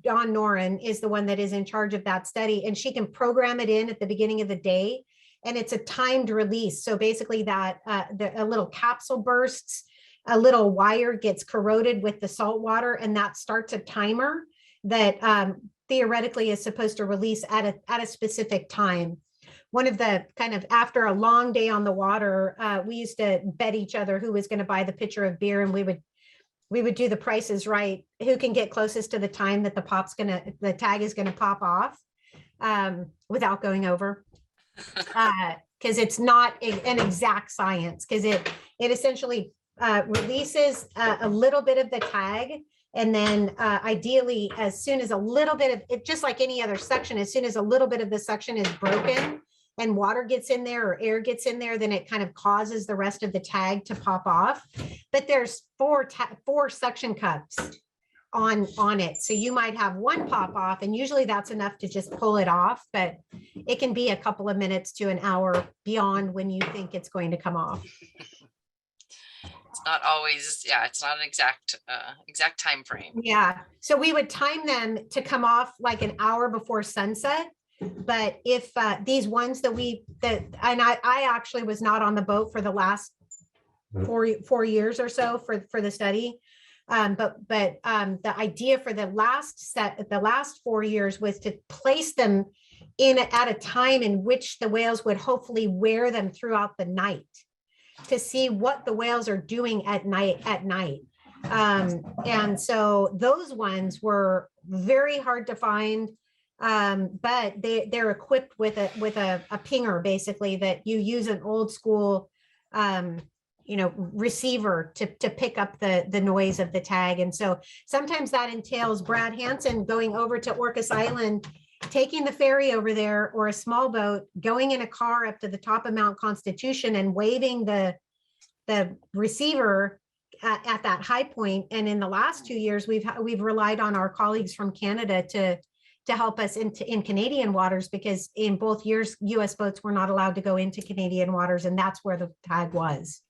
Speaker 4: Dawn Noren is the one that is in charge of that study, and she can program it in at the beginning of the day. And it's a timed release. So basically that a little capsule bursts, a little wire gets corroded with the salt water, and that starts a timer that theoretically is supposed to release at a specific time. One of the kind of, after a long day on the water, we used to bet each other who was going to buy the pitcher of beer, and we would we would do the Price is Right. Who can get closest to the time that the tag is gonna pop off without going over. Because it's not an exact science, because it essentially releases a little bit of the tag, and then ideally, as soon as a little bit of it, just like any other suction, as soon as a little bit of the suction is broken and water gets in there or air gets in there, then it kind of causes the rest of the tag to pop off. But there's four suction cups on it, so you might have one pop off, and usually that's enough to just pull it off, but it can be a couple of minutes to an hour beyond when you think it's going to come off.
Speaker 1: It's not always, yeah, it's not an exact time frame.
Speaker 4: Yeah, so we would time them to come off like an hour before sunset. But if these ones and I actually was not on the boat for the last 4 years or so for the study. But the idea for the last 4 years was to place them at a time in which the whales would hopefully wear them throughout the night, to see what the whales are doing at night. And so those ones were very hard to find, but they're equipped with a pinger, basically, that you use an old school receiver to pick up the noise of the tag. And so sometimes that entails Brad Hansen going over to Orcas Island, taking the ferry over there, or a small boat, going in a car up to the top of Mount Constitution and waving the receiver at that high point. And in the last 2 years, we've relied on our colleagues from Canada to help us in Canadian waters, because in both years, US boats were not allowed to go into Canadian waters, and that's where the tag was.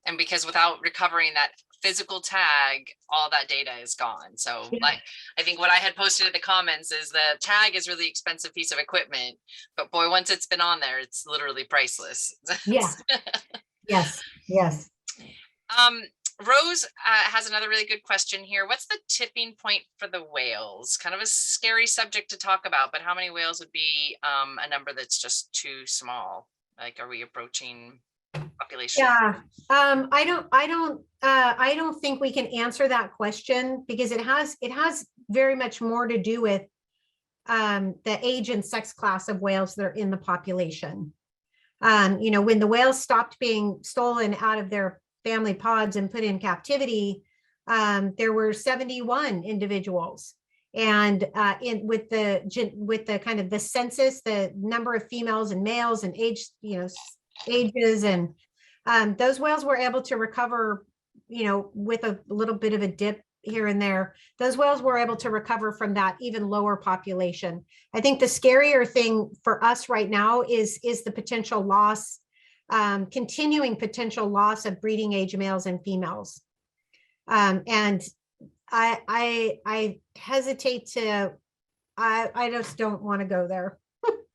Speaker 1: And because without recovering that physical tag, all that data is gone. So like, I think what I had posted in the comments is the tag is really expensive piece of equipment, but boy, once it's been on there, it's literally priceless.
Speaker 4: Yeah. Yes.
Speaker 1: Rose has another really good question here. What's the tipping point for the whales? Kind of a scary subject to talk about, but how many whales would be a number that's just too small? Like, are we approaching population?
Speaker 4: Yeah, I don't think we can answer that question, because it has very much more to do with the age and sex class of whales that are in the population. When the whales stopped being stolen out of their family pods and put in captivity, there were 71 individuals. And with the kind of the census, the number of females and males and ages, and those whales were able to recover, with a little bit of a dip here and there. Those whales were able to recover from that even lower population. I think the scarier thing for us right now is the potential loss, continuing potential loss of breeding age males and females. And I hesitate to, I just don't want to go there.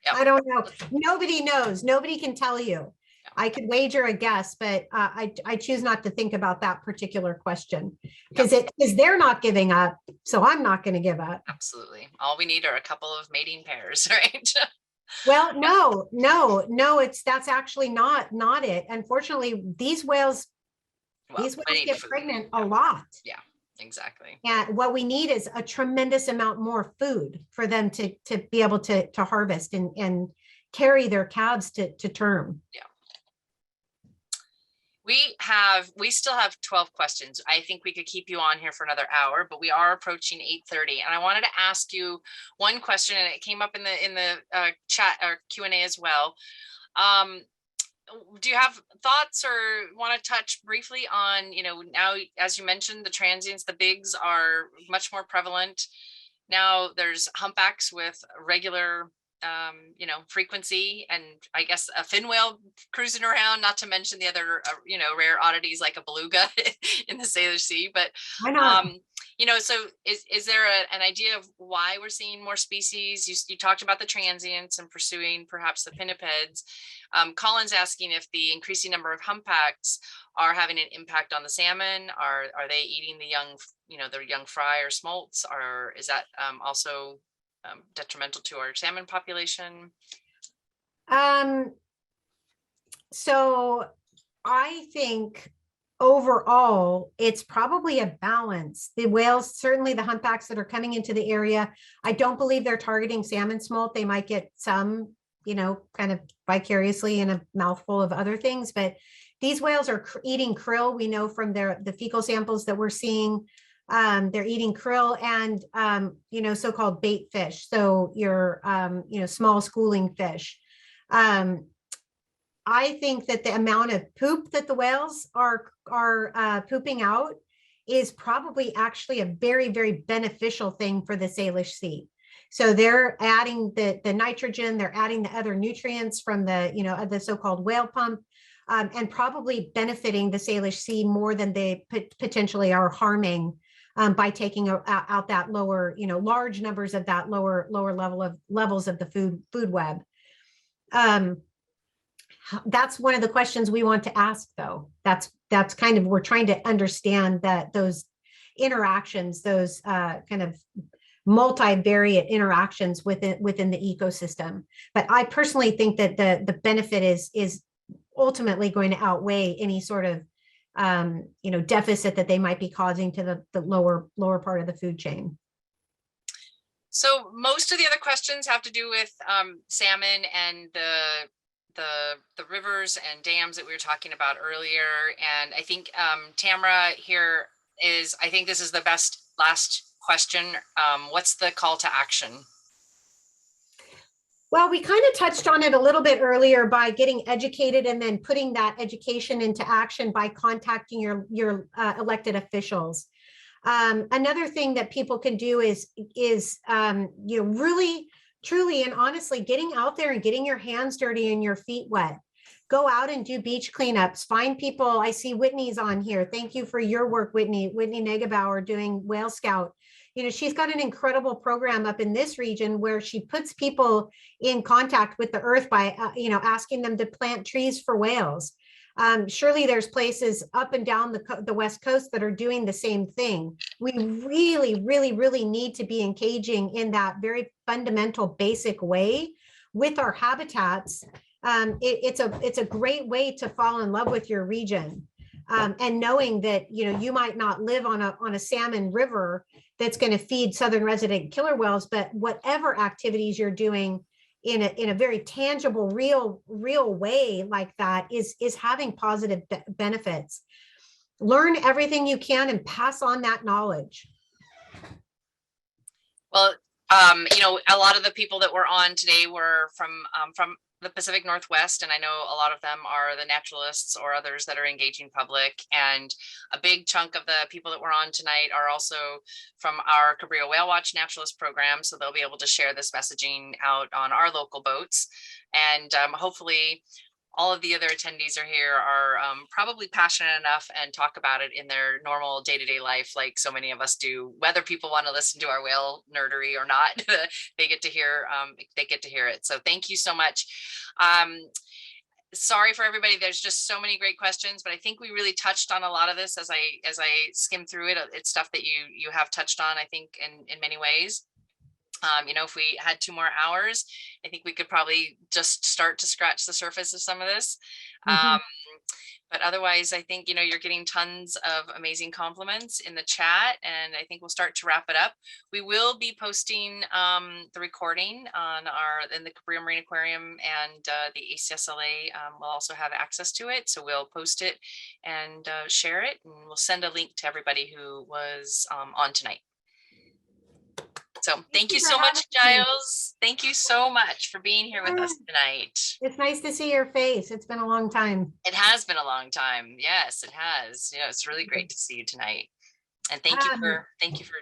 Speaker 1: Yep.
Speaker 4: I don't know. Nobody knows. Nobody can tell you. I could wager a guess, but I choose not to think about that particular question, because they're not giving up. So I'm not going to give up.
Speaker 1: Absolutely. All we need are a couple of mating pairs, right?
Speaker 4: Well, no, that's actually not it. Unfortunately, these whales get pregnant a lot.
Speaker 1: Yeah, exactly.
Speaker 4: And what we need is a tremendous amount more food for them to be able to harvest and carry their calves to term.
Speaker 1: Yeah. We still have 12 questions. I think we could keep you on here for another hour, but we are approaching 8:30. And I wanted to ask you one question, and it came up in the chat or Q&A as well. Do you have thoughts or want to touch briefly on, now, as you mentioned, the transients, the bigs are much more prevalent. Now there's humpbacks with regular frequency, and I guess a fin whale cruising around, not to mention the other, rare oddities like a beluga in the Salish Sea. But, so is there an idea of why we're seeing more species? You talked about the transients and pursuing perhaps the pinnipeds. Colin's asking if the increasing number of humpbacks are having an impact on the salmon. Are they eating the young, their young fry or smolts, or is that also detrimental to our salmon population?
Speaker 4: So I think overall, it's probably a balance. The whales, certainly the humpbacks that are coming into the area, I don't believe they're targeting salmon smolt. They might get some, kind of vicariously in a mouthful of other things, but these whales are eating krill. We know from the fecal samples that we're seeing, they're eating krill and, so-called bait fish. So your, small schooling fish. I think that the amount of poop that the whales are pooping out is probably actually a very, very beneficial thing for the Salish Sea. So they're adding the nitrogen, they're adding the other nutrients from the so-called whale pump, and probably benefiting the Salish Sea more than they potentially are harming by taking out that lower, large numbers of that lower levels of the food web. That's one of the questions we want to ask, though. That's kind of, we're trying to understand that those interactions, those kind of multivariate interactions within the ecosystem. But I personally think that the benefit is ultimately going to outweigh any sort of deficit that they might be causing to the lower part of the food chain.
Speaker 1: So most of the other questions have to do with salmon and the rivers and dams that we were talking about earlier. And I think Tamara here I think this is the last question. What's the call to action?
Speaker 4: Well, we kind of touched on it a little bit earlier by getting educated and then putting that education into action by contacting your elected officials. Another thing that people can do is really, truly, and honestly, getting out there and getting your hands dirty and your feet wet. Go out and do beach cleanups. Find people. I see Whitney's on here. Thank you for your work, Whitney Negebauer, doing Whale Scout. She's got an incredible program up in this region where she puts people in contact with the earth by, asking them to plant trees for whales. Surely there's places up and down the West Coast that are doing the same thing. We really, really, really need to be engaging in that very fundamental, basic way with our habitats. It's a great way to fall in love with your region. And knowing that, you might not live on a salmon river that's going to feed southern resident killer whales, but whatever activities you're doing in a very tangible, real way like that is having positive benefits. Learn everything you can and pass on that knowledge.
Speaker 1: Well, a lot of the people that were on today were from the Pacific Northwest, and I know a lot of them are the naturalists or others that are engaging public, and a big chunk of the people that were on tonight are also from our Cabrillo Whale Watch Naturalist program, so they'll be able to share this messaging out on our local boats, and hopefully all of the other attendees are here are probably passionate enough and talk about it in their normal day-to-day life, like so many of us do. Whether people want to listen to our whale nerdery or not, they get to hear it. So thank you so much. Sorry for everybody. There's just so many great questions, but I think we really touched on a lot of this as I skimmed through it. It's stuff that you have touched on, I think, in many ways. If we had 2 more hours, I think we could probably just start to scratch the surface of some of this. But otherwise, I think, you're getting tons of amazing compliments in the chat, and I think we'll start to wrap it up. We will be posting the recording in the Cabrillo Marine Aquarium, and the ACSLA will also have access to it. So we'll post it and share it, and we'll send a link to everybody who was on tonight. So thank you so much, Giles. Thank you so much for being here with us tonight.
Speaker 4: It's nice to see your face. It's been a long time.
Speaker 1: It has been a long time. Yes, it has. It's really great to see you tonight. And thank you for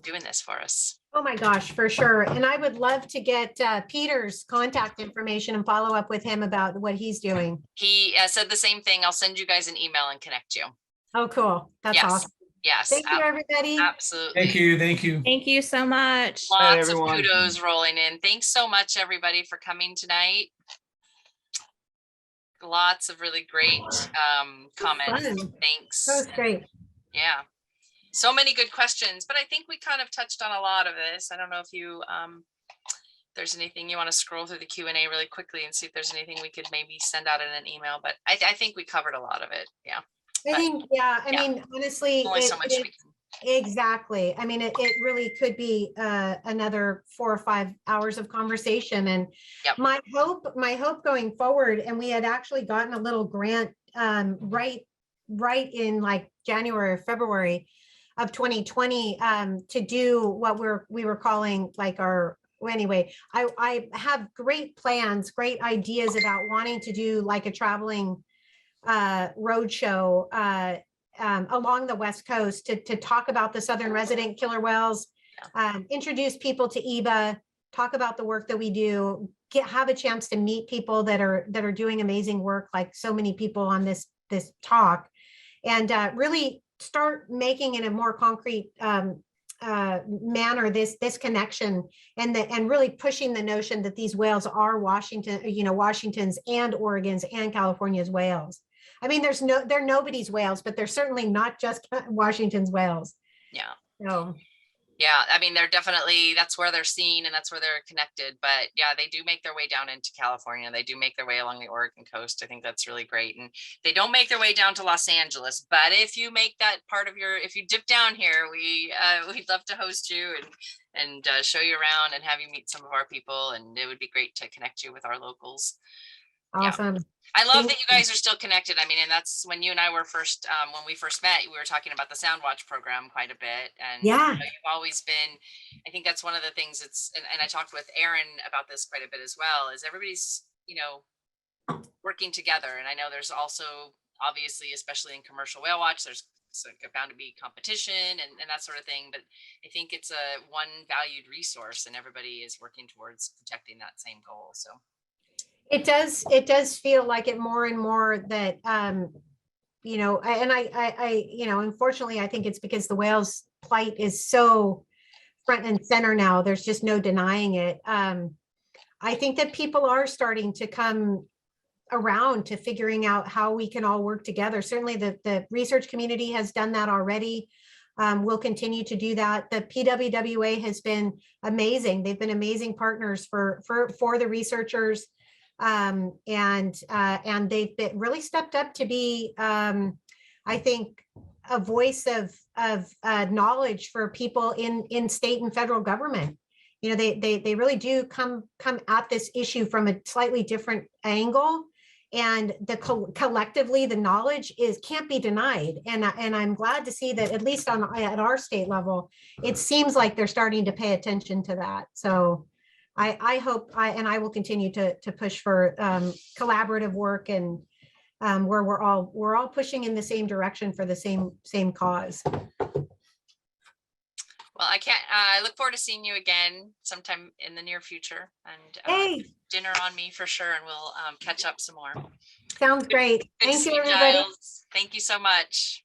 Speaker 1: doing this for us.
Speaker 4: Oh my gosh, for sure. And I would love to get Peter's contact information and follow up with him about what he's doing.
Speaker 1: He said the same thing. I'll send you guys an email and connect you.
Speaker 4: Oh, cool. That's awesome.
Speaker 1: Yes.
Speaker 4: Thank you, everybody.
Speaker 1: Absolutely.
Speaker 7: Thank you.
Speaker 3: Thank you so much.
Speaker 1: Lots of kudos rolling in. Thanks so much, everybody, for coming tonight. Lots of really great comments. Thanks.
Speaker 4: That was great.
Speaker 1: Yeah. So many good questions, but I think we kind of touched on a lot of this. I don't know if you, there's anything you want to scroll through the Q&A really quickly and see if there's anything we could maybe send out in an email, but I think we covered a lot of it. Yeah.
Speaker 4: I think, yeah, I
Speaker 1: yeah.
Speaker 4: mean, honestly,
Speaker 1: Only so much we can.
Speaker 4: exactly. I mean, it really could be another 4 or 5 hours of conversation. And
Speaker 1: Yep.
Speaker 4: my hope going forward, and we had actually gotten a little grant right in like January or February of 2020 to do what we were calling like our, well, anyway, I have great plans, great ideas about wanting to do like a traveling roadshow along the West Coast to talk about the southern resident killer whales, introduce people to EBA, talk about the work that we do, have a chance to meet people that are doing amazing work, like so many people on this talk, and really start making in a more concrete manner this connection, and really pushing the notion that these whales are Washington's and Oregon's and California's whales. I mean, they're nobody's whales, but they're certainly not just Washington's whales.
Speaker 1: Yeah.
Speaker 4: So.
Speaker 1: Yeah, I mean, they're definitely, that's where they're seen and that's where they're connected. But yeah, they do make their way down into California. They do make their way along the Oregon coast. I think that's really great. And they don't make their way down to Los Angeles. But if you make that part of if you dip down here, we'd love to host you and show you around and have you meet some of our people. And it would be great to connect you with our locals.
Speaker 4: Awesome.
Speaker 1: Yeah. I love that you guys are still connected. I mean, and that's when you and I were first, when we first met, we were talking about the Soundwatch program quite a bit. And
Speaker 4: yeah,
Speaker 1: you've always been, I think that's one of the things and I talked with Aaron about this quite a bit as well, is everybody's, working together. And I know there's also, obviously, especially in commercial whale watch, there's bound to be competition and that sort of thing. But I think it's a one valued resource and everybody is working towards protecting that same goal. So.
Speaker 4: It does feel like it more and more that, and I unfortunately, I think it's because the whales' plight is so front and center now. There's just no denying it. I think that people are starting to come around to figuring out how we can all work together. Certainly the research community has done that already. We'll continue to do that. The PWWA has been amazing. They've been amazing partners for the researchers. And they've really stepped up to be, I think, a voice of knowledge for people in state and federal government. They really do come at this issue from a slightly different angle, and collectively the knowledge can't be denied. And I'm glad to see that at least at our state level, it seems like they're starting to pay attention to that. So. I hope I will continue to push for collaborative work and where we're all pushing in the same direction for the same cause.
Speaker 1: Well, I look forward to seeing you again sometime in the near future, and dinner on me for sure, and we'll catch up some more.
Speaker 4: Sounds great.
Speaker 1: Good
Speaker 4: Thank you,
Speaker 1: you,
Speaker 4: everybody.
Speaker 1: Giles. Thank you so much.